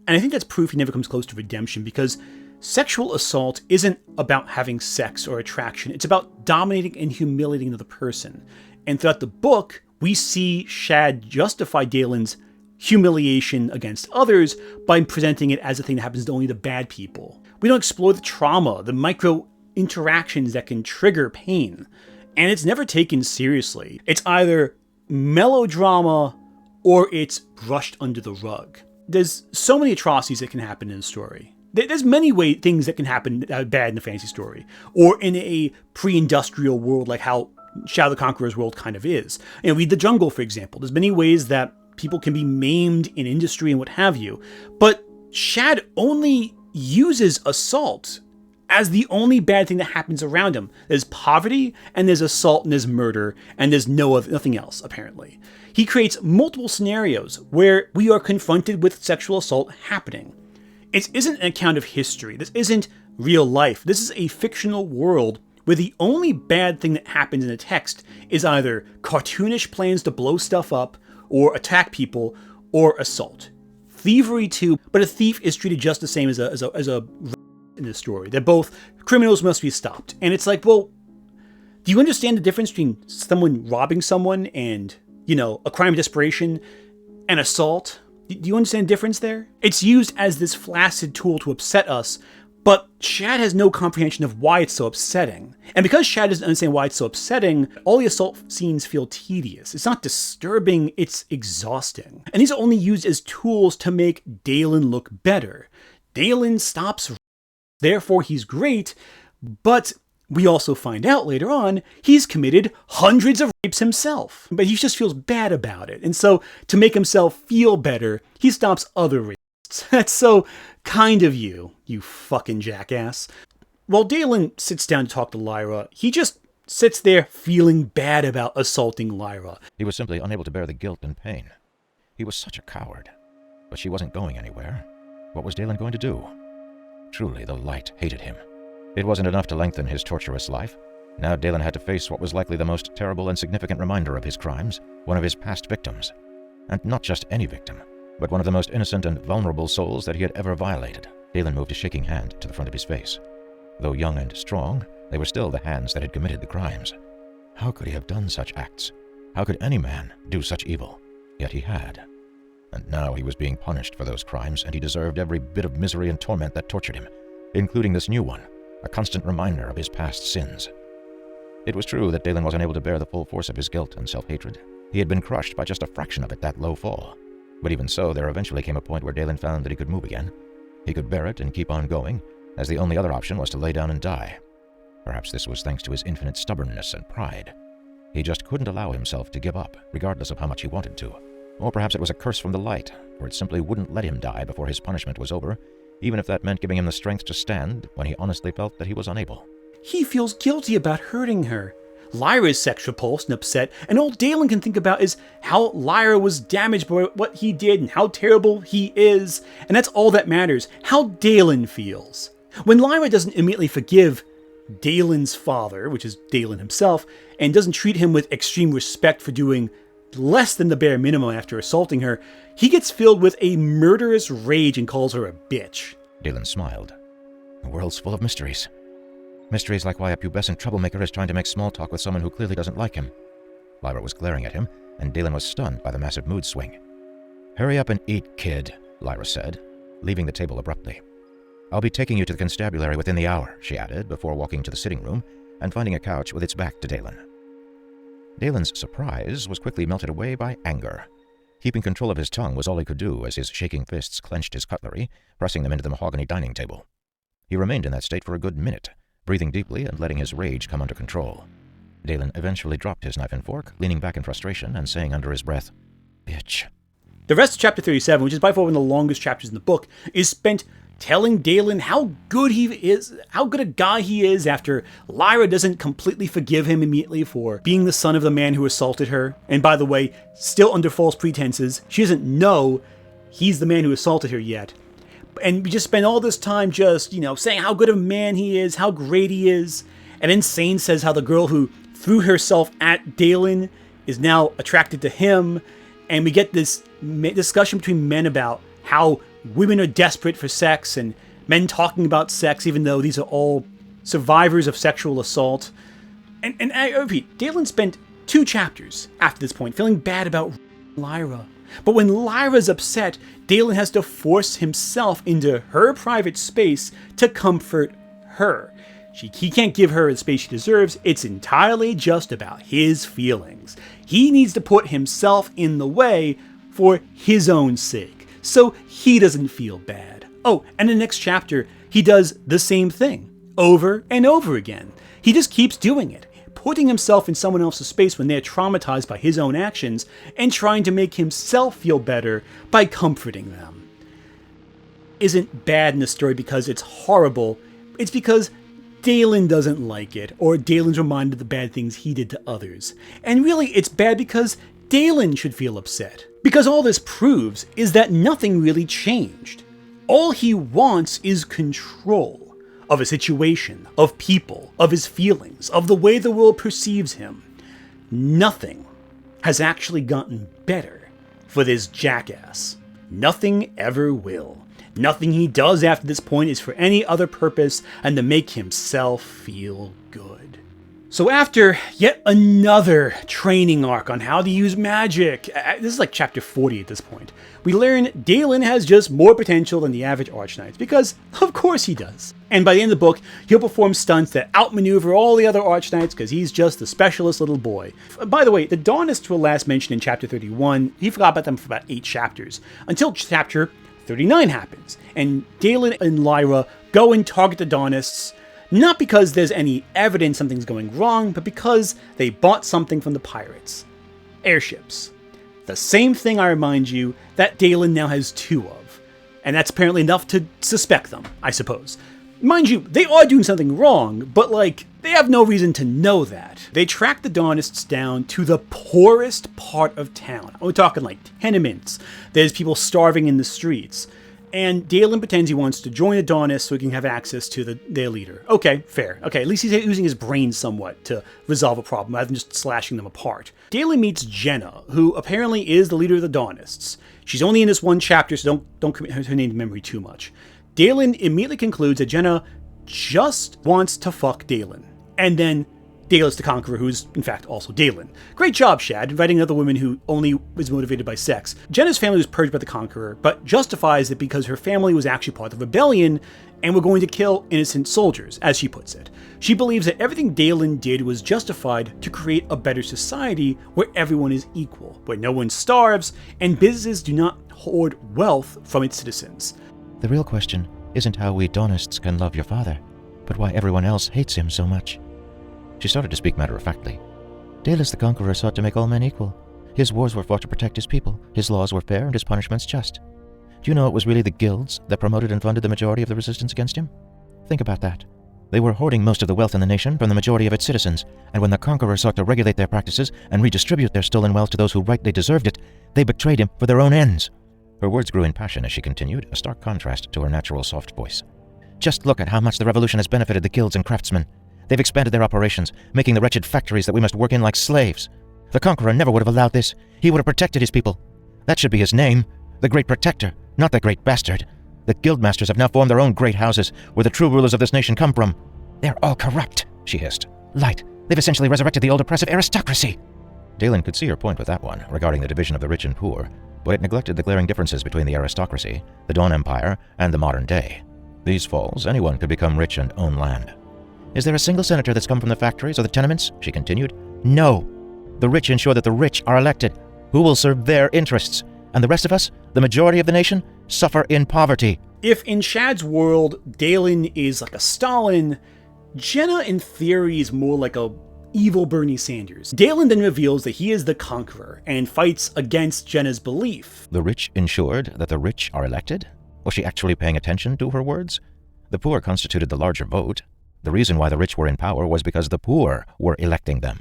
And I think that's proof he never comes close to redemption, because sexual assault isn't about having sex or attraction. It's about dominating and humiliating another person. And throughout the book, we see Shad justify Daylen's humiliation against others by presenting it as a thing that happens to only the bad people. We don't explore the trauma, the micro interactions that can trigger pain, and it's never taken seriously. It's either melodrama or it's brushed under the rug. There's so many atrocities that can happen in a story. There's many things that can happen bad in a fantasy story, or in a pre-industrial world like how Shadow the Conqueror's world kind of is. Read The Jungle, for example. There's many ways that people can be maimed in industry and what have you, but Shad only uses assault as the only bad thing that happens around him. There's poverty, and there's assault, and there's murder, and there's nothing else, apparently. He creates multiple scenarios where we are confronted with sexual assault happening. It isn't an account of history. This isn't real life. This is a fictional world where the only bad thing that happens in the text is either cartoonish plans to blow stuff up, or attack people, or assault. Thievery too, but a thief is treated just the same as a in the story. They're both criminals, must be stopped. And it's like, well, do you understand the difference between someone robbing someone and, a crime of desperation and assault? Do you understand the difference there? It's used as this flaccid tool to upset us, but Shad has no comprehension of why it's so upsetting. And because Shad doesn't understand why it's so upsetting, all the assault scenes feel tedious. It's not disturbing, it's exhausting. And these are only used as tools to make Daylen look better. Daylen stops, therefore he's great, but we also find out later on he's committed hundreds of rapes himself. But he just feels bad about it. And so to make himself feel better, he stops other rapists. That's so kind of you fucking jackass. While Daylen sits down to talk to Lyra, he just sits there feeling bad about assaulting Lyra. He was simply unable to bear the guilt and pain. He was such a coward. But she wasn't going anywhere. What was Daylen going to do? Truly, the light hated him. It wasn't enough to lengthen his torturous life. Now Daylen had to face what was likely the most terrible and significant reminder of his crimes, one of his past victims. And not just any victim, but one of the most innocent and vulnerable souls that he had ever violated. Daylen moved a shaking hand to the front of his face. Though young and strong, they were still the hands that had committed the crimes. How could he have done such acts? How could any man do such evil? Yet he had. And now he was being punished for those crimes, and he deserved every bit of misery and torment that tortured him, including this new one, a constant reminder of his past sins. It was true that Daylen wasn't able to bear the full force of his guilt and self-hatred. He had been crushed by just a fraction of it that low fall. But even so, there eventually came a point where Daylen found that he could move again. He could bear it and keep on going, as the only other option was to lay down and die. Perhaps this was thanks to his infinite stubbornness and pride. He just couldn't allow himself to give up, regardless of how much he wanted to. Or perhaps it was a curse from the light, for it simply wouldn't let him die before his punishment was over, even if that meant giving him the strength to stand when he honestly felt that he was unable. He feels guilty about hurting her. Lyra is sex repulsed and upset, and all Daylen can think about is how Lyra was damaged by what he did and how terrible he is, and that's all that matters, how Daylen feels. When Lyra doesn't immediately forgive Daylen's father, which is Daylen himself, and doesn't treat him with extreme respect for doing less than the bare minimum after assaulting her, he gets filled with a murderous rage and calls her a bitch. Daylen smiled. The world's full of mysteries. Mysteries like why a pubescent troublemaker is trying to make small talk with someone who clearly doesn't like him. Lyra was glaring at him, and Daylen was stunned by the massive mood swing. "Hurry up and eat, kid," Lyra said, leaving the table abruptly. "I'll be taking you to the constabulary within the hour," she added, before walking to the sitting room and finding a couch with its back to Daylen. Daylen's surprise was quickly melted away by anger. Keeping control of his tongue was all he could do as his shaking fists clenched his cutlery, pressing them into the mahogany dining table. He remained in that state for a good minute, breathing deeply and letting his rage come under control. Daylen eventually dropped his knife and fork, leaning back in frustration and saying under his breath, "Bitch." The rest of chapter 37, which is by far one of the longest chapters in the book, is spent telling Daylen how good he is, how good a guy he is after Lyra doesn't completely forgive him immediately for being the son of the man who assaulted her. And by the way, still under false pretenses. She doesn't know he's the man who assaulted her yet. And we just spend all this time just, saying how good of a man he is, how great he is. And then Sane says how the girl who threw herself at Daylen is now attracted to him. And we get this discussion between men about how women are desperate for sex and men talking about sex, even though these are all survivors of sexual assault. And I repeat, Daylen spent 2 chapters after this point, feeling bad about Lyra. But when Lyra's upset, Daylen has to force himself into her private space to comfort her. He can't give her the space she deserves. It's entirely just about his feelings. He needs to put himself in the way for his own sake, so he doesn't feel bad. Oh, and in the next chapter, he does the same thing, over and over again. He just keeps doing it, putting himself in someone else's space when they're traumatized by his own actions, and trying to make himself feel better by comforting them. Isn't bad in the story because it's horrible, it's because Daylen doesn't like it, or Daylen's reminded of the bad things he did to others. And really, it's bad because Daylen should feel upset. Because all this proves is that nothing really changed. All he wants is control of a situation, of people, of his feelings, of the way the world perceives him. Nothing has actually gotten better for this jackass. Nothing ever will. Nothing he does after this point is for any other purpose than to make himself feel good. So after yet another training arc on how to use magic, this is like chapter 40 at this point, we learn Daylen has just more potential than the average Archknight, because of course he does. And by the end of the book, he'll perform stunts that outmaneuver all the other Archknights because he's just a specialist little boy. By the way, the Dawnists were last mentioned in chapter 31. He forgot about them for about 8 chapters, until chapter 39 happens, and Daylen and Lyra go and target the Dawnists, not because there's any evidence something's going wrong, but because they bought something from the pirates. Airships. The same thing, I remind you, that Daylen now has 2 of. And that's apparently enough to suspect them, I suppose. Mind you, they are doing something wrong, but they have no reason to know that. They track the Dawnists down to the poorest part of town. We're talking tenements. There's people starving in the streets. And Daylen pretends he wants to join the Dawnists so he can have access to their leader. Okay, fair. Okay, at least he's using his brain somewhat to resolve a problem rather than just slashing them apart. Daylen meets Jenna, who apparently is the leader of the Dawnists. She's only in this 1 chapter, so don't commit her name to memory too much. Daylen immediately concludes that Jenna just wants to fuck Daylen. And then Daylen's the Conqueror, who's in fact also Daylen. Great job, Shad, writing another woman who only was motivated by sex. Jenna's family was purged by the Conqueror, but justifies it because her family was actually part of the rebellion and were going to kill innocent soldiers, as she puts it. She believes that everything Daylen did was justified to create a better society where everyone is equal, where no one starves, and businesses do not hoard wealth from its citizens. The real question isn't how we Dawnists can love your father, but why everyone else hates him so much. She started to speak matter-of-factly. Daylen the Conqueror sought to make all men equal. His wars were fought to protect his people. His laws were fair and his punishments just. Do you know it was really the guilds that promoted and funded the majority of the resistance against him? Think about that. They were hoarding most of the wealth in the nation from the majority of its citizens, and when the Conqueror sought to regulate their practices and redistribute their stolen wealth to those who rightly deserved it, they betrayed him for their own ends. Her words grew in passion as she continued, a stark contrast to her natural soft voice. Just look at how much the revolution has benefited the guilds and craftsmen. They've expanded their operations, making the wretched factories that we must work in like slaves. The Conqueror never would have allowed this. He would have protected his people. That should be his name, the Great Protector, not the Great Bastard. The guildmasters have now formed their own great houses, where the true rulers of this nation come from. They're all corrupt, she hissed. Light, they've essentially resurrected the old oppressive aristocracy. Daylen could see her point with that one, regarding the division of the rich and poor, but it neglected the glaring differences between the aristocracy, the Dawn Empire, and the modern day. These falls, anyone could become rich and own land. Is there a single senator that's come from the factories or the tenements? She continued. No. The rich ensure that the rich are elected, who will serve their interests, and the rest of us, the majority of the nation, suffer in poverty. If in Shad's world, Daylen is like a Stalin, Jenna in theory is more like a evil Bernie Sanders. Daylen then reveals that he is the Conqueror and fights against Jenna's belief. The rich ensured that the rich are elected? Was she actually paying attention to her words? The poor constituted the larger vote. The reason why the rich were in power was because the poor were electing them.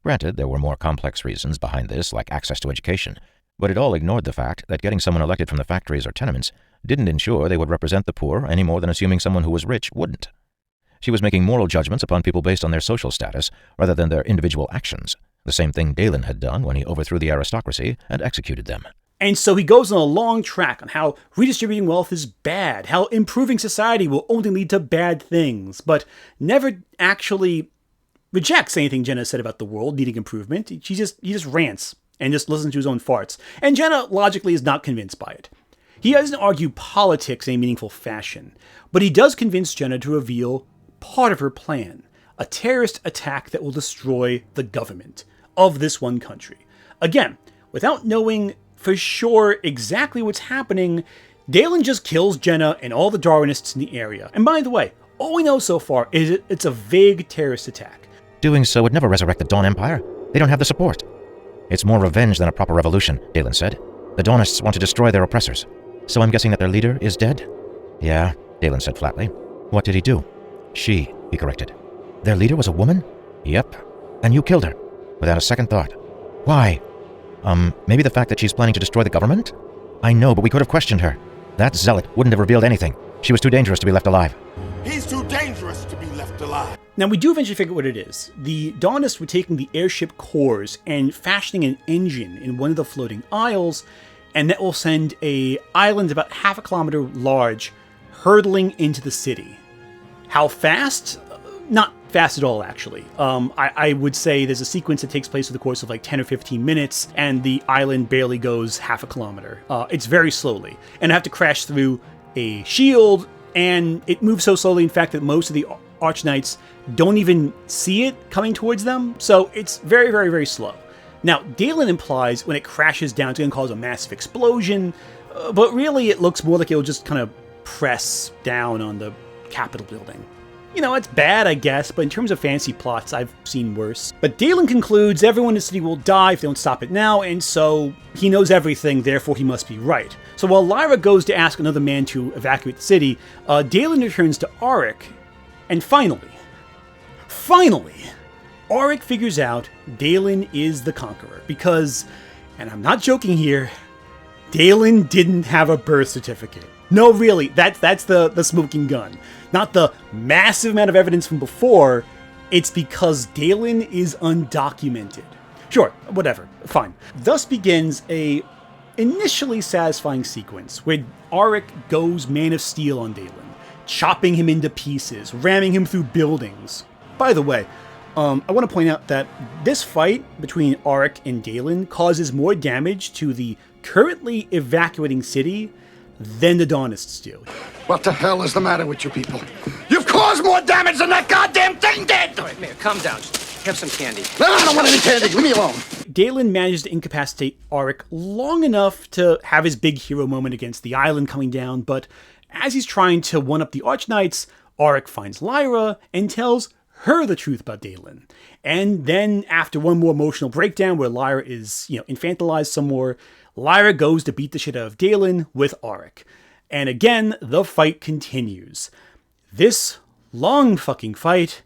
Granted, there were more complex reasons behind this, like access to education, but it all ignored the fact that getting someone elected from the factories or tenements didn't ensure they would represent the poor any more than assuming someone who was rich wouldn't. She was making moral judgments upon people based on their social status rather than their individual actions, the same thing Daylen had done when he overthrew the aristocracy and executed them. And so he goes on a long track on how redistributing wealth is bad, how improving society will only lead to bad things, but never actually rejects anything Jenna said about the world needing improvement. He just rants and just listens to his own farts. And Jenna logically is not convinced by it. He doesn't argue politics in a meaningful fashion, but he does convince Jenna to reveal part of her plan, a terrorist attack that will destroy the government of this one country. Again, without knowing for sure exactly what's happening, Daylen just kills Jenna and all the Dawnists in the area. And by the way, all we know so far is it's a vague terrorist attack. Doing so would never resurrect the Dawn Empire. They don't have the support. It's more revenge than a proper revolution, Daylen said. The Dawnists want to destroy their oppressors. So I'm guessing that their leader is dead? Yeah, Daylen said flatly. What did he do? She, he corrected. Their leader was a woman? Yep. And you killed her, without a second thought. Why? Maybe the fact that she's planning to destroy the government? I know, but we could have questioned her. That zealot wouldn't have revealed anything. She was too dangerous to be left alive. He's too dangerous to be left alive. Now, we do eventually figure what it is. The Dawnists were taking the airship cores and fashioning an engine in one of the floating isles, and that will send a island about half a kilometer large hurtling into the city. How fast? Not fast at all, actually. I would say there's a sequence that takes place over the course of like 10 or 15 minutes, and the island barely goes half a kilometer. It's very slowly. And I have to crash through a shield, and it moves so slowly, in fact, that most of the Archknights don't even see it coming towards them. So it's very, very, very slow. Now, Daylen implies when it crashes down, it's going to cause a massive explosion, but really it looks more like it'll just kind of press down on the Capitol building. You know, it's bad, I guess, but in terms of fantasy plots, I've seen worse. But Daylen concludes everyone in the city will die if they don't stop it now, and so he knows everything, therefore he must be right. So while Lyra goes to ask another man to evacuate the city, Daylen returns to Ahreck, and finally, Ahreck figures out Daylen is the Conqueror, because, and I'm not joking here, Daylen didn't have a birth certificate. No, really, that's the smoking gun. Not the massive amount of evidence from before, it's because Daylen is undocumented. Sure, whatever, fine. Thus begins a initially satisfying sequence where Ahreck goes Man of Steel on Daylen, chopping him into pieces, ramming him through buildings. By the way, I want to point out that this fight between Ahreck and Daylen causes more damage to the currently evacuating city than the Dawnists do. What the hell is the matter with you people? You've caused more damage than that goddamn thing did! All right, Mayor, calm down. Just have some candy. No, I don't want any candy. Leave me alone. Daylen manages to incapacitate Ahreck long enough to have his big hero moment against the island coming down, but as he's trying to one-up the Archknights, Ahreck finds Lyra and tells her the truth about Daylen. And then, after one more emotional breakdown where Lyra is, infantilized some more, Lyra goes to beat the shit out of Daylen with Ahreck. And again, the fight continues. This long fucking fight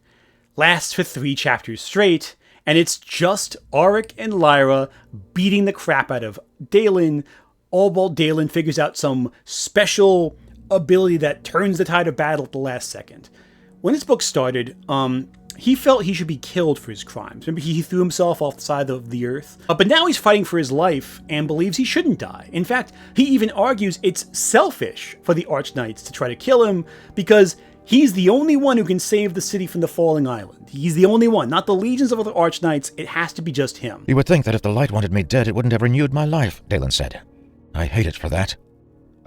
lasts for 3 chapters straight, and it's just Ahreck and Lyra beating the crap out of Daylen, all while Daylen figures out some special ability that turns the tide of battle at the last second. When this book started, he felt he should be killed for his crimes. Remember, he threw himself off the side of the earth. But now he's fighting for his life and believes he shouldn't die. In fact, he even argues it's selfish for the Archknights to try to kill him because he's the only one who can save the city from the falling island. He's the only one, not the legions of other Archknights. It has to be just him. You would think that if the light wanted me dead, it wouldn't have renewed my life, Daylen said. I hate it for that.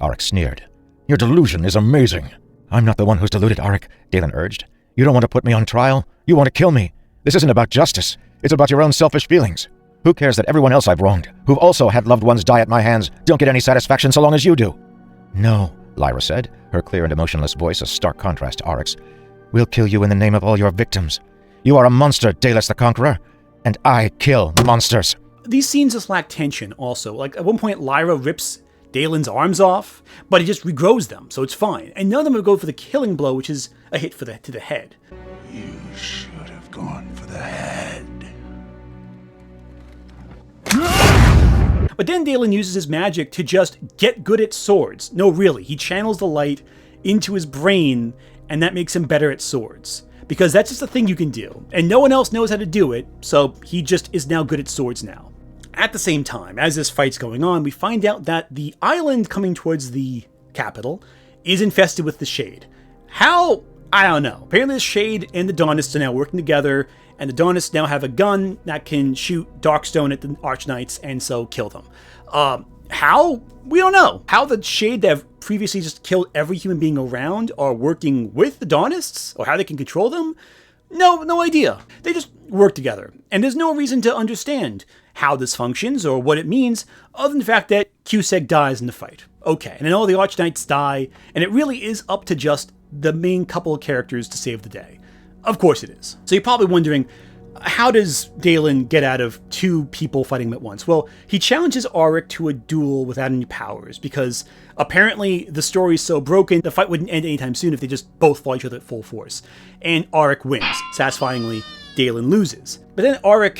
Ahreck sneered. Your delusion is amazing. I'm not the one who's deluded, Ahreck, Daylen urged. You don't want to put me on trial. You want to kill me. This isn't about justice. It's about your own selfish feelings. Who cares that everyone else I've wronged, who've also had loved ones die at my hands, don't get any satisfaction so long as you do? No, Lyra said, her clear and emotionless voice a stark contrast to Ahreck's. We'll kill you in the name of all your victims. You are a monster, Daylen the Conqueror, and I kill monsters. These scenes just lack tension also. Like, at one point, Lyra rips Daylen's arms off, but he just regrows them, so it's fine. And none of them would go for the killing blow, which is a hit to the head. You should have gone for the head. But then Daylen uses his magic to just get good at swords. No, really, he channels the light into his brain, and that makes him better at swords. Because that's just a thing you can do, and no one else knows how to do it, so he just is now good at swords now. At the same time, as this fight's going on, we find out that the island coming towards the capital is infested with the Shade. How I don't know. Apparently the Shade and the Dawnists are now working together, and the Dawnists now have a gun that can shoot Darkstone at the Archknights and so kill them. How? We don't know. How the Shade that have previously just killed every human being around are working with the Dawnists, or how they can control them? No idea. They just work together, and there's no reason to understand how this functions or what it means, other than the fact that Cusack dies in the fight. Okay, and then all the Archknights die, and it really is up to just the main couple of characters to save the day. Of course it is. So you're probably wondering, how does Daylen get out of two people fighting him at once? Well, he challenges Ahreck to a duel without any powers, because apparently the story is so broken, the fight wouldn't end anytime soon if they just both fought each other at full force. And Ahreck wins. Satisfyingly, Daylen loses. But then Ahreck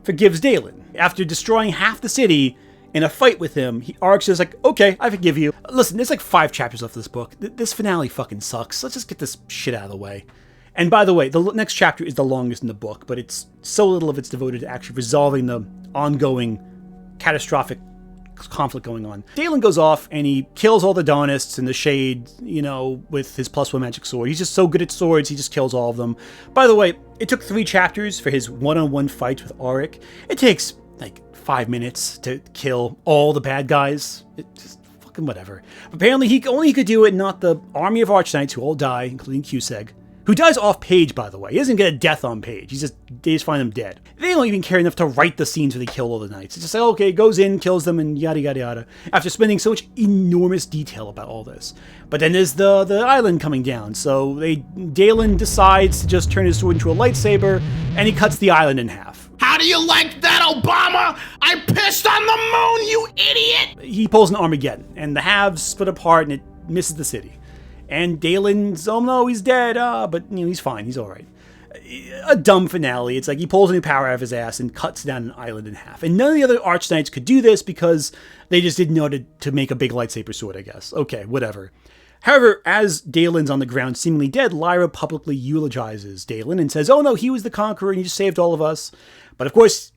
forgives Daylen. After destroying half the city in a fight with him, Ahreck's just like, okay, I forgive you. Listen, there's like 5 chapters left of this book. This finale fucking sucks. Let's just get this shit out of the way. And by the way, the next chapter is the longest in the book, but it's so little of it's devoted to actually resolving the ongoing catastrophic conflict going on. Daylen goes off and he kills all the Dawnists and the Shade, with his +1 magic sword. He's just so good at swords, he just kills all of them. By the way, it took 3 chapters for his one-on-one fight with Ahreck. It takes like 5 minutes to kill all the bad guys. It just fucking whatever. Apparently he could do it, not the army of Archknights who all die, including Cusack. Who dies off page, by the way. He doesn't get a death on page. They just find him dead. They don't even care enough to write the scenes where they kill all the knights. It's just like, okay, goes in, kills them, and yada yada yada. After spending so much enormous detail about all this. But then there's the island coming down, so Daylen decides to just turn his sword into a lightsaber, and he cuts the island in half. How do you like that, Obama? I pissed on the moon, you idiot! He pulls an Armageddon, and the halves split apart, and it misses the city. And Daylen's, oh no, he's dead, but he's fine, he's alright. A dumb finale. It's like he pulls a new power out of his ass and cuts down an island in half. And none of the other Archknights could do this because they just didn't know to make a big lightsaber sword, I guess. Okay, whatever. However, as Daylen's on the ground seemingly dead, Lyra publicly eulogizes Daylen and says, oh no, he was the Conqueror and he just saved all of us. But of course,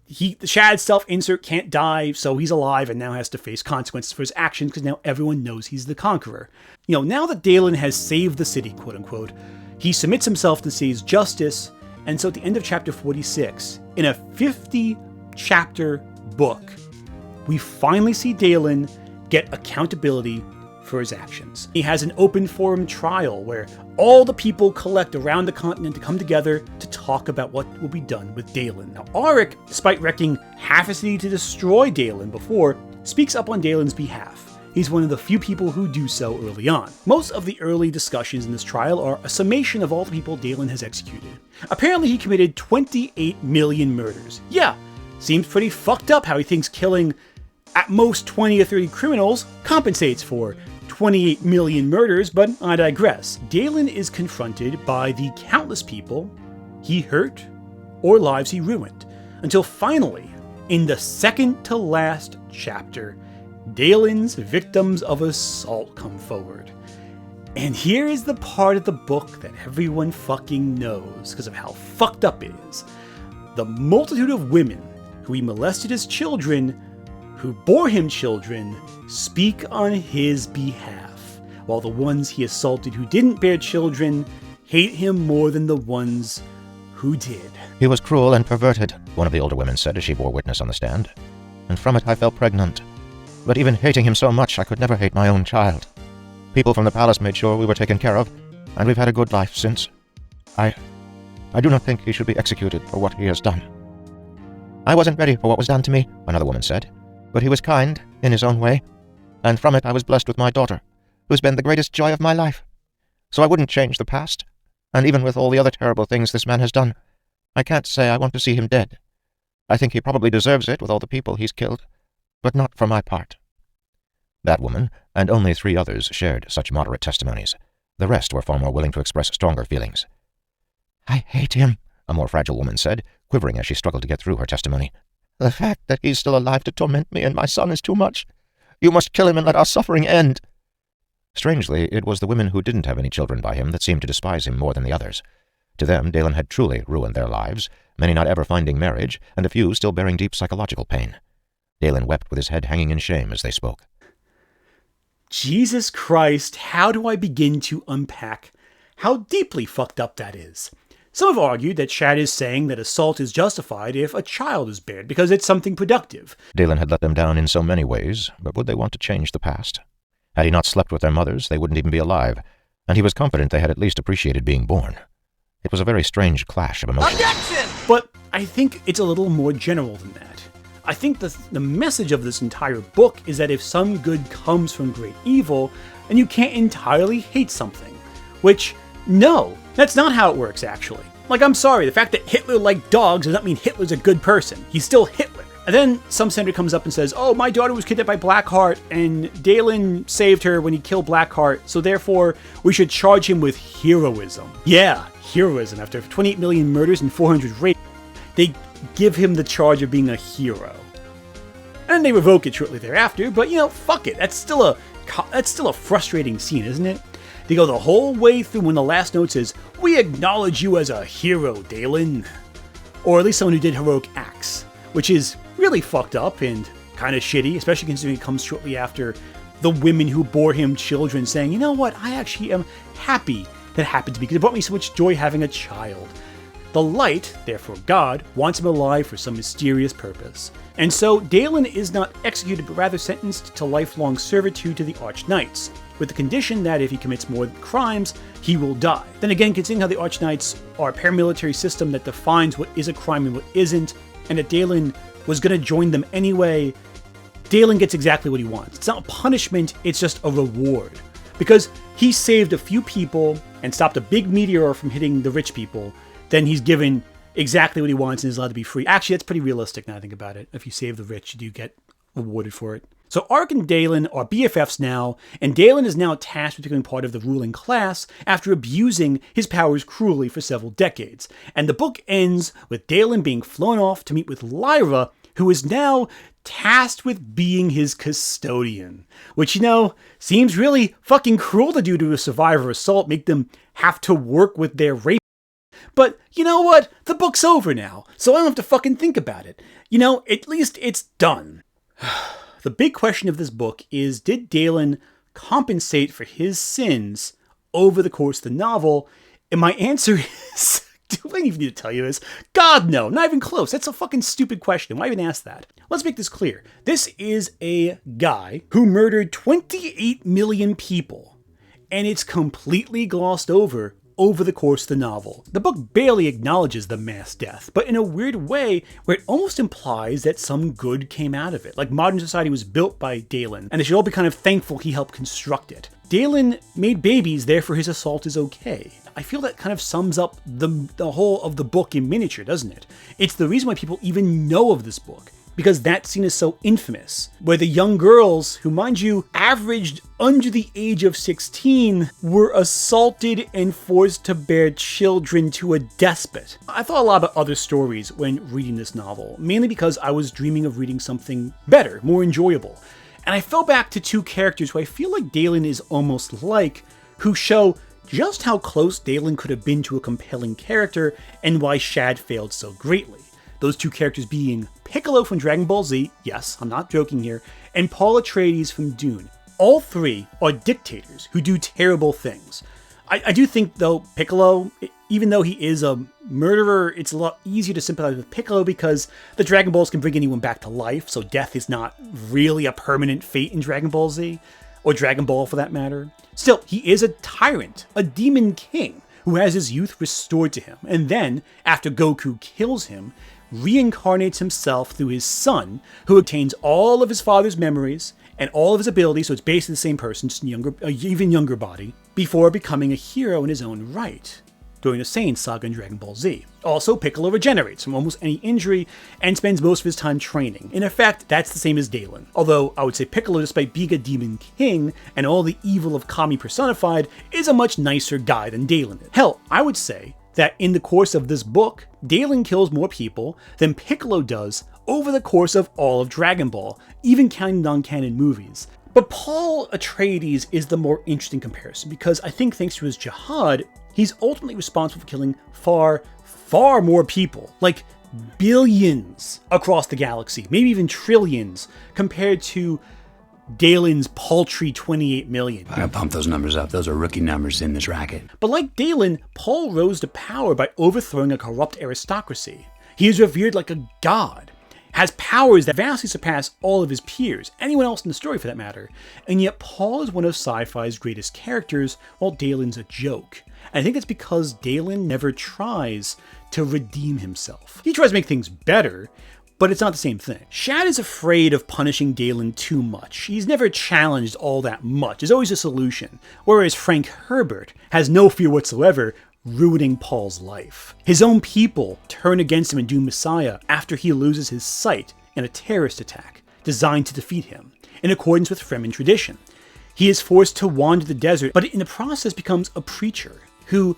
Shad's self-insert can't die, so he's alive and now has to face consequences for his actions because now everyone knows he's the Conqueror. Now that Daylen has saved the city, quote-unquote, he submits himself to C's justice, and so at the end of chapter 46, in a 50-chapter book, we finally see Daylen get accountability for his actions. He has an open forum trial where all the people collect around the continent to come together to talk about what will be done with Daylen. Now, Ahreck, despite wrecking half a city to destroy Daylen before, speaks up on Daylen's behalf. He's one of the few people who do so early on. Most of the early discussions in this trial are a summation of all the people Daylen has executed. Apparently he committed 28 million murders. Yeah, seems pretty fucked up how he thinks killing at most 20 or 30 criminals compensates for 28 million murders, but I digress. Daylen is confronted by the countless people he hurt or lives he ruined, until finally, in the second to last chapter, Daylen's victims of assault come forward. And here is the part of the book that everyone fucking knows because of how fucked up it is. The multitude of women who he molested as children, who bore him children, speak on his behalf, while the ones he assaulted who didn't bear children hate him more than the ones who did. He was cruel and perverted, one of the older women said as she bore witness on the stand. And from it I fell pregnant. But even hating him so much, I could never hate my own child. People from the palace made sure we were taken care of, and we've had a good life since. I do not think he should be executed for what he has done. I wasn't ready for what was done to me, another woman said, but he was kind in his own way, and from it I was blessed with my daughter, who's been the greatest joy of my life. So I wouldn't change the past, and even with all the other terrible things this man has done, I can't say I want to see him dead. I think he probably deserves it with all the people he's killed, but not for my part. That woman, and only 3 others, shared such moderate testimonies. The rest were far more willing to express stronger feelings. I hate him, a more fragile woman said, quivering as she struggled to get through her testimony. The fact that he's still alive to torment me and my son is too much. You must kill him and let our suffering end. Strangely, it was the women who didn't have any children by him that seemed to despise him more than the others. To them, Daylen had truly ruined their lives, many not ever finding marriage, and a few still bearing deep psychological pain. Daylen wept with his head hanging in shame as they spoke. Jesus Christ, how do I begin to unpack how deeply fucked up that is. Some have argued that Shad is saying that assault is justified if a child is bared, because it's something productive. Daylen had let them down in so many ways, but would they want to change the past? Had he not slept with their mothers, they wouldn't even be alive, and he was confident they had at least appreciated being born. It was a very strange clash of emotions. Objection! But I think it's a little more general than that. I think the message of this entire book is that if some good comes from great evil, then you can't entirely hate something. Which, no, that's not how it works, actually. Like, I'm sorry, the fact that Hitler liked dogs does not mean Hitler's a good person. He's still Hitler. And then some senator comes up and says, oh, my daughter was kidnapped by Blackheart, and Daylen saved her when he killed Blackheart, so therefore we should charge him with heroism. Yeah, heroism. After 28 million murders and 400 rapes, they give him the charge of being a hero. And they revoke it shortly thereafter, but fuck it. That's still a frustrating scene, isn't it? They go the whole way through when the last note says, we acknowledge you as a hero, Daylen. Or at least someone who did heroic acts, which is really fucked up and kind of shitty, especially considering it comes shortly after the women who bore him children saying, you know what, I actually am happy that happened to me because it brought me so much joy having a child. The light, therefore God, wants him alive for some mysterious purpose. And so Daylen is not executed but rather sentenced to lifelong servitude to the Archknights, with the condition that if he commits more crimes, he will die. Then again, considering how the Archknights are a paramilitary system that defines what is a crime and what isn't, and that Daylen was going to join them anyway, Daylen gets exactly what he wants. It's not a punishment, it's just a reward. Because he saved a few people and stopped a big meteor from hitting the rich people, then he's given exactly what he wants and is allowed to be free. Actually, that's pretty realistic now I think about it. If you save the rich, you do get rewarded for it. So Ahreck and Daylen are BFFs now, and Daylen is now tasked with becoming part of the ruling class after abusing his powers cruelly for several decades. And the book ends with Daylen being flown off to meet with Lyra, who is now tasked with being his custodian. Which, seems really fucking cruel to do to a survivor assault, make them have to work with their rape. But you know what? The book's over now, so I don't have to fucking think about it. At least it's done. The big question of this book is, did Daylen compensate for his sins over the course of the novel? And my answer is, do I even need to tell you this? God, no, not even close. That's a fucking stupid question. Why even ask that? Let's make this clear. This is a guy who murdered 28 million people, and it's completely glossed over the course of the novel. The book barely acknowledges the mass death, but in a weird way where it almost implies that some good came out of it. Like modern society was built by Daylen, and they should all be kind of thankful he helped construct it. Daylen made babies, therefore his assault is okay. I feel that kind of sums up the whole of the book in miniature, doesn't it? It's the reason why people even know of this book, because that scene is so infamous, where the young girls, who mind you, averaged under the age of 16, were assaulted and forced to bear children to a despot. I thought a lot about other stories when reading this novel, mainly because I was dreaming of reading something better, more enjoyable. And I fell back to two characters who I feel like Daylen is almost like, who show just how close Daylen could have been to a compelling character and why Shad failed so greatly. Those two characters being Piccolo from Dragon Ball Z, yes, I'm not joking here, and Paul Atreides from Dune. All three are dictators who do terrible things. I do think, though, Piccolo, even though he is a murderer, it's a lot easier to sympathize with Piccolo because the Dragon Balls can bring anyone back to life, so death is not really a permanent fate in Dragon Ball Z, or Dragon Ball for that matter. Still, he is a tyrant, a demon king, who has his youth restored to him, and then, after Goku kills him, reincarnates himself through his son, who obtains all of his father's memories and all of his abilities, so it's basically the same person, just an even younger body, before becoming a hero in his own right during the Saiyan saga in Dragon Ball Z. Also, Piccolo regenerates from almost any injury and spends most of his time training. In effect, that's the same as Daylen. Although, I would say Piccolo, despite being a demon king and all the evil of Kami personified, is a much nicer guy than Daylen is. Hell, I would say that in the course of this book, Daylen kills more people than Piccolo does over the course of all of Dragon Ball, even counting non-canon movies. But Paul Atreides is the more interesting comparison, because I think thanks to his jihad, he's ultimately responsible for killing far, far more people, like billions across the galaxy, maybe even trillions, compared to Daylen's paltry 28 million. I gotta pump those numbers up. Those are rookie numbers in this racket. But like Daylen, Paul rose to power by overthrowing a corrupt aristocracy. He is revered like a god, has powers that vastly surpass all of his peers, anyone else in the story for that matter, and yet Paul is one of sci-fi's greatest characters, while Daylen's a joke. And I think it's because Daylen never tries to redeem himself. He tries to make things better, but it's not the same thing. Shad is afraid of punishing Daylen too much. He's never challenged all that much. There's always a solution. Whereas Frank Herbert has no fear whatsoever ruining Paul's life. His own people turn against him in Doom Messiah after he loses his sight in a terrorist attack designed to defeat him, in accordance with Fremen tradition. He is forced to wander the desert, but in the process becomes a preacher who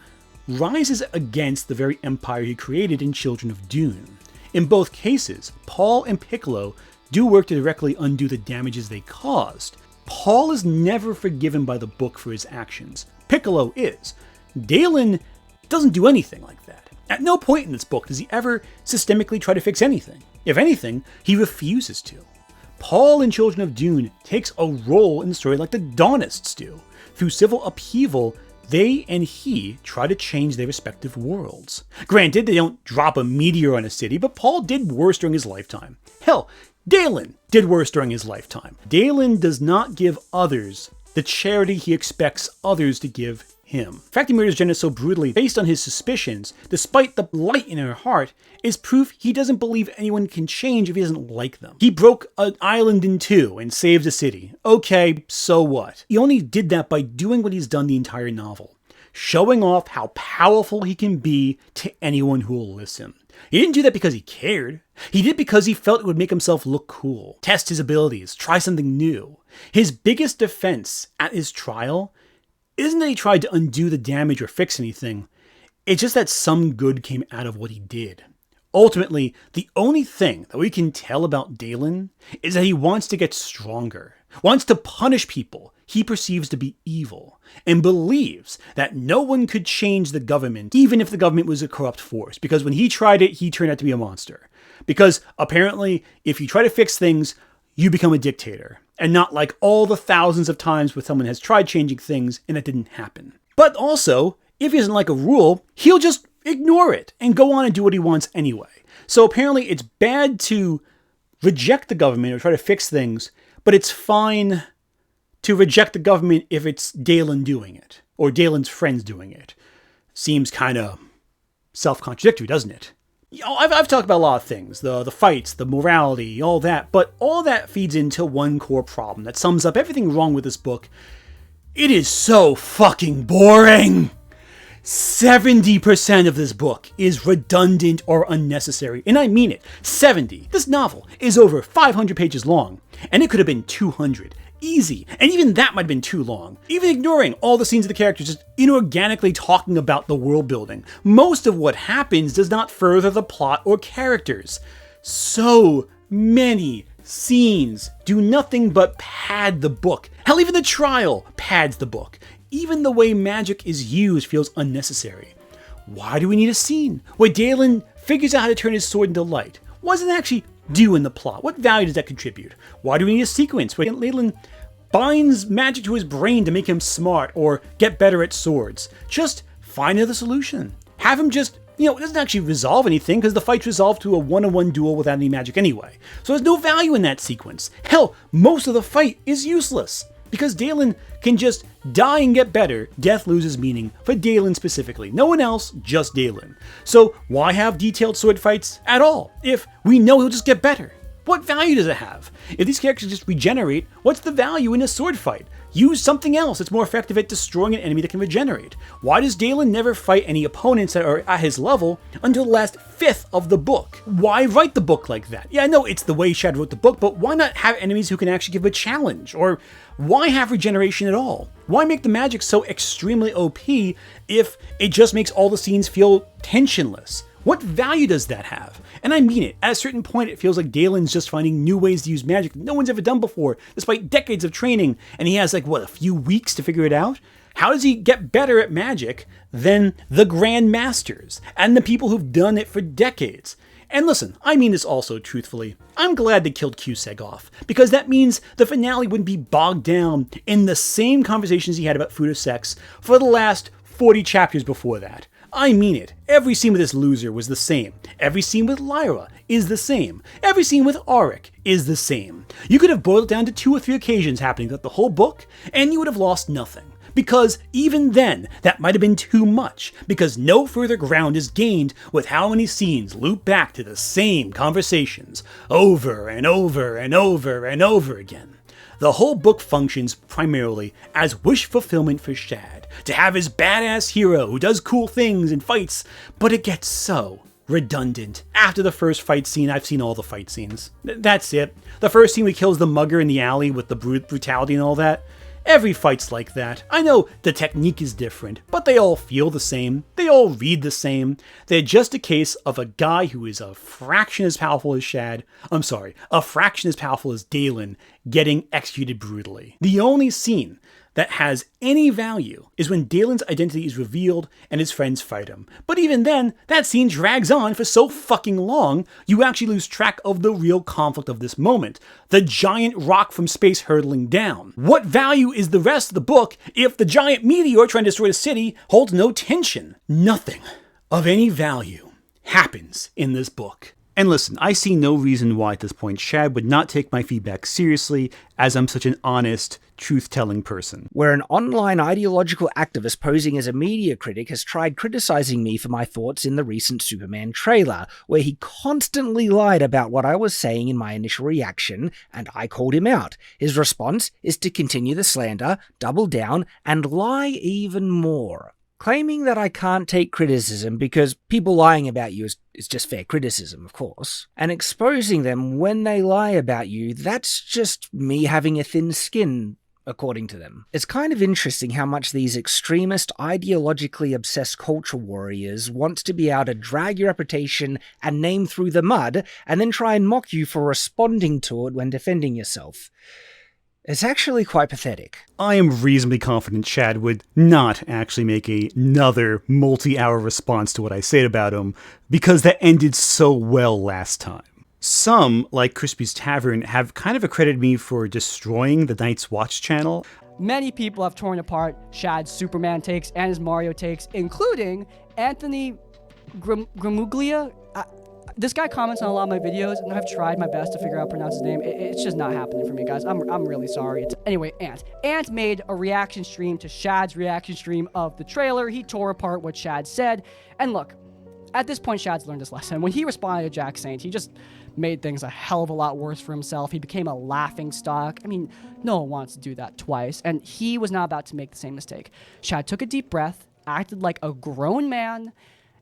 rises against the very empire he created in Children of Dune. In both cases, Paul and Piccolo do work to directly undo the damages they caused. Paul is never forgiven by the book for his actions. Piccolo is. Daylen doesn't do anything like that. At no point in this book does he ever systemically try to fix anything. If anything, he refuses to. Paul in Children of Dune takes a role in the story like the Dawnists do. Through civil upheaval, they and he try to change their respective worlds. Granted, they don't drop a meteor on a city, but Paul did worse during his lifetime. Hell, Daylen did worse during his lifetime. Daylen does not give others the charity he expects others to give him. The fact he murders Jenna so brutally based on his suspicions, despite the light in her heart, is proof he doesn't believe anyone can change if he doesn't like them. He broke an island in two and saved a city. Okay, so what? He only did that by doing what he's done the entire novel, showing off how powerful he can be to anyone who will listen. He didn't do that because he cared. He did it because he felt it would make himself look cool, test his abilities, try something new. His biggest defense at his trial isn't that he tried to undo the damage or fix anything. It's just that some good came out of what he did. Ultimately, the only thing that we can tell about Daylen is that he wants to get stronger, wants to punish people he perceives to be evil, and believes that no one could change the government, even if the government was a corrupt force, because when he tried it, he turned out to be a monster. Because apparently, if you try to fix things, you become a dictator, and not like all the thousands of times where someone has tried changing things and it didn't happen. But also, if he doesn't like a rule, he'll just ignore it and go on and do what he wants anyway. So apparently it's bad to reject the government or try to fix things, but it's fine to reject the government if it's Daylen doing it, or Daylen's friends doing it. Seems kind of self-contradictory, doesn't it? You know, I've talked about a lot of things, the fights, the morality, all that, but all that feeds into one core problem that sums up everything wrong with this book. It is so fucking boring! 70% of this book is redundant or unnecessary, and I mean it. 70. This novel is over 500 pages long, and it could have been 200. Easy, and even that might have been too long. Even ignoring all the scenes of the characters just inorganically talking about the world building, most of what happens does not further the plot or characters. So many scenes do nothing but pad the book. Hell, even the trial pads the book. Even the way magic is used feels unnecessary. Why do we need a scene where Daylen figures out how to turn his sword into light? What does it actually do in the plot? What value does that contribute? Why do we need a sequence where Daylen binds magic to his brain to make him smart or get better at swords? Just find another solution. Have him just, it doesn't actually resolve anything because the fight's resolved to a one-on-one duel without any magic anyway. So there's no value in that sequence. Hell, most of the fight is useless. Because Daylen can just die and get better, death loses meaning for Daylen specifically. No one else, just Daylen. So why have detailed sword fights at all, if we know he'll just get better? What value does it have? If these characters just regenerate, what's the value in a sword fight? Use something else that's more effective at destroying an enemy that can regenerate. Why does Daylen never fight any opponents that are at his level until the last fifth of the book? Why write the book like that? Yeah, I know it's the way Shad wrote the book, but why not have enemies who can actually give a challenge? Or why have regeneration at all? Why make the magic so extremely OP if it just makes all the scenes feel tensionless? What value does that have? And I mean it. At a certain point, it feels like Daylen's just finding new ways to use magic that no one's ever done before, despite decades of training, and he has a few weeks to figure it out? How does he get better at magic than the Grand Masters and the people who've done it for decades? And listen, I mean this also truthfully. I'm glad they killed Cusack off, because that means the finale wouldn't be bogged down in the same conversations he had about food or sex for the last 40 chapters before that. I mean it. Every scene with this loser was the same. Every scene with Lyra is the same. Every scene with Ahreck is the same. You could have boiled it down to 2 or 3 occasions happening throughout the whole book, and you would have lost nothing. Because even then, that might have been too much, because no further ground is gained with how many scenes loop back to the same conversations, over and over and over and over again. The whole book functions primarily as wish fulfillment for Shad, to have his badass hero who does cool things and fights, but it gets so redundant. After the first fight scene, I've seen all the fight scenes. That's it. The first scene where he kills the mugger in the alley with the brutality and all that. Every fight's like that. I know the technique is different, but they all feel the same. They all read the same. They're just a case of a guy who is a fraction as powerful as a fraction as powerful as Daylen getting executed brutally. The only scene that has any value is when Daylen's identity is revealed and his friends fight him. But even then, that scene drags on for so fucking long, you actually lose track of the real conflict of this moment. The giant rock from space hurtling down. What value is the rest of the book if the giant meteor trying to destroy the city holds no tension? Nothing of any value happens in this book. And listen, I see no reason why at this point Shad would not take my feedback seriously, as I'm such an honest, truth-telling person. Where an online ideological activist posing as a media critic has tried criticizing me for my thoughts in the recent Superman trailer, where he constantly lied about what I was saying in my initial reaction, and I called him out. His response is to continue the slander, double down, and lie even more. Claiming that I can't take criticism because people lying about you is just fair criticism, of course. And exposing them when they lie about you, that's just me having a thin skin, according to them. It's kind of interesting how much these extremist, ideologically obsessed culture warriors want to be able to drag your reputation and name through the mud, and then try and mock you for responding to it when defending yourself. It's actually quite pathetic. I am reasonably confident Shad would not actually make another multi-hour response to what I said about him, because that ended so well last time. Some, like Crispy's Tavern, have kind of accredited me for destroying the Night's Watch channel. Many people have torn apart Shad's Superman takes and his Mario takes, including Anthony Gramuglia. This guy comments on a lot of my videos, and I've tried my best to figure out how to pronounce his name. It's just not happening for me, guys. I'm really sorry. Anyway, Ant made a reaction stream to Shad's reaction stream of the trailer. He tore apart what Shad said. And look, at this point, Shad's learned his lesson. When he responded to Jack Saint, he just made things a hell of a lot worse for himself. He became a laughingstock. I mean, no one wants to do that twice, and he was not about to make the same mistake. Shad took a deep breath, acted like a grown man,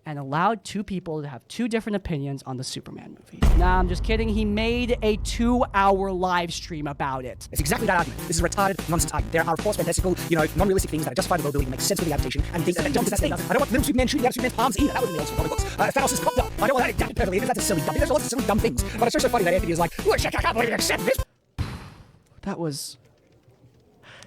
and allowed 2 people to have 2 different opinions on the Superman movie. Nah, I'm just kidding. He made a 2-hour live stream about it. It's exactly that argument. This is a retarded nonsense argument. There are, of course, fantastical, non-realistic things that are justified in world building and make sense for the adaptation, and things that don't just thing. I don't want little Superman shooting out of Superman's palms either. That was in the old comic books. Thanos is cocked up. I don't want that adapted perfectly. That's a silly dumb thing. There's lots of silly dumb things. But it's just so funny that Anthony is like, look, I can't believe you accept this. That was...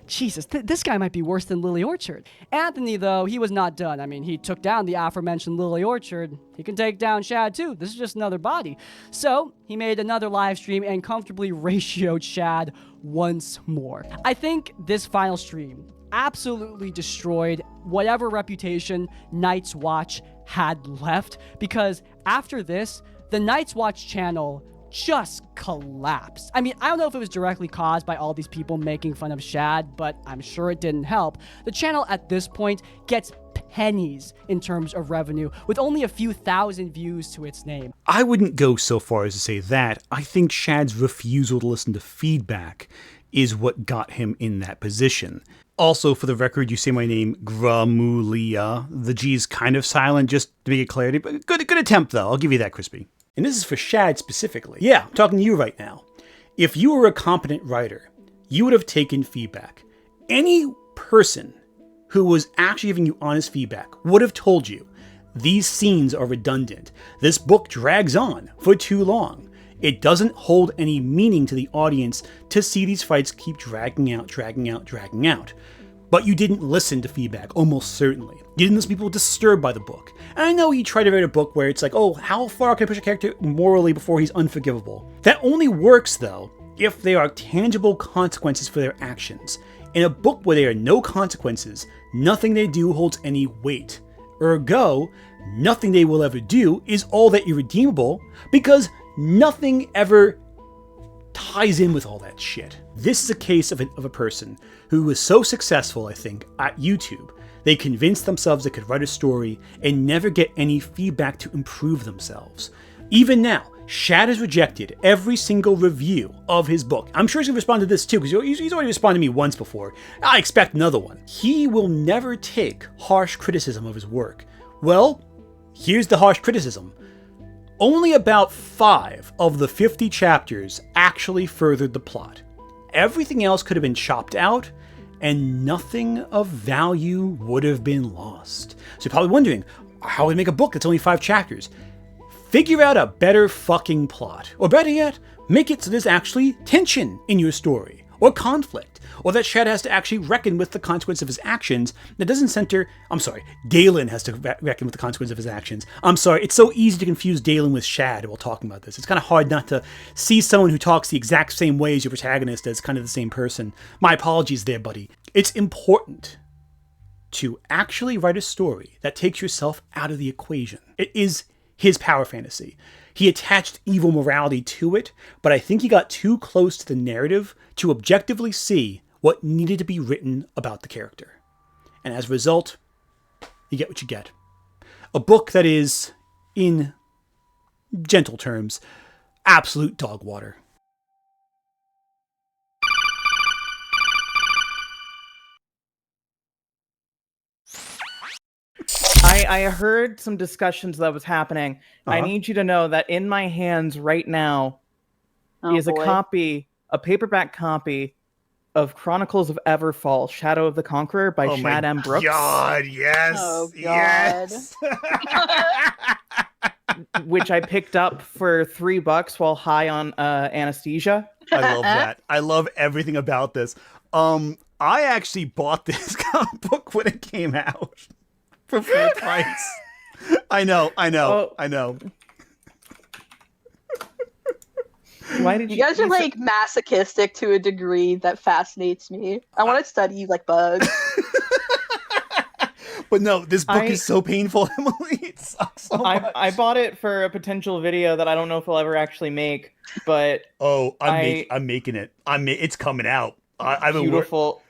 Jesus, this guy might be worse than Lily Orchard. Anthony, though, he was not done. I mean, he took down the aforementioned Lily Orchard. He can take down Shad, too. This is just another body. So, he made another live stream and comfortably ratioed Shad once more. I think this final stream absolutely destroyed whatever reputation Night's Watch had left, because after this, the Night's Watch channel just collapsed. I mean, I don't know if it was directly caused by all these people making fun of Shad, but I'm sure it didn't help. The channel at this point gets pennies in terms of revenue, with only a few thousand views to its name. I wouldn't go so far as to say that. I think Shad's refusal to listen to feedback is what got him in that position. Also, for the record, you say my name, Gramuglia. The G is kind of silent, just to make it clarity, but good attempt, though. I'll give you that, Crispy. And this is for Shad specifically. Yeah, I'm talking to you right now. If you were a competent writer, you would have taken feedback. Any person who was actually giving you honest feedback would have told you, these scenes are redundant. This book drags on for too long. It doesn't hold any meaning to the audience to see these fights keep dragging out. But you didn't listen to feedback, almost certainly. You didn't listen to people disturbed by the book. And I know you try to write a book where it's like, oh, how far can I push a character morally before he's unforgivable? That only works, though, if there are tangible consequences for their actions. In a book where there are no consequences, nothing they do holds any weight. Ergo, nothing they will ever do is all that irredeemable, because nothing ever ties in with all that shit. This is a case of a person who was so successful, I think, at YouTube, they convinced themselves they could write a story and never get any feedback to improve themselves. Even now, Shad has rejected every single review of his book. I'm sure he's going to respond to this too, because he's already responded to me once before. I expect another one. He will never take harsh criticism of his work. Well, here's the harsh criticism. Only about 5 of the 50 chapters actually furthered the plot. Everything else could have been chopped out, and nothing of value would have been lost. So you're probably wondering, how would I make a book that's only 5 chapters? Figure out a better fucking plot. Or better yet, make it so there's actually tension in your story, or conflict, or that Shad has to actually reckon with the consequence of his actions. That doesn't center, Daylen has to reckon with the consequence of his actions. It's so easy to confuse Daylen with Shad while talking about this. It's kind of hard not to see someone who talks the exact same way as your protagonist as kind of the same person. My apologies there, buddy. It's important to actually write a story that takes yourself out of the equation. It is his power fantasy. He attached evil morality to it, but I think he got too close to the narrative to objectively see what needed to be written about the character. And as a result, you get what you get. A book that is, in gentle terms, absolute dog water. I heard some discussions that was happening. I need you to know that in my hands right now is a paperback copy of Chronicles of Everfall, Shadow of the Conqueror by Shad M. Brooks. God, yes. Oh, God. Yes. Which I picked up for $3 while high on anesthesia. I love that. I love everything about this. I actually bought this comic book when it came out for full price. I know. Why did you guys are like masochistic to a degree that fascinates me. I want to study you like bugs. But no, this book is so painful, Emily. It sucks so much. I bought it for a potential video that I don't know if I'll ever actually make, but I'm making it. It's coming out. I've been beautiful.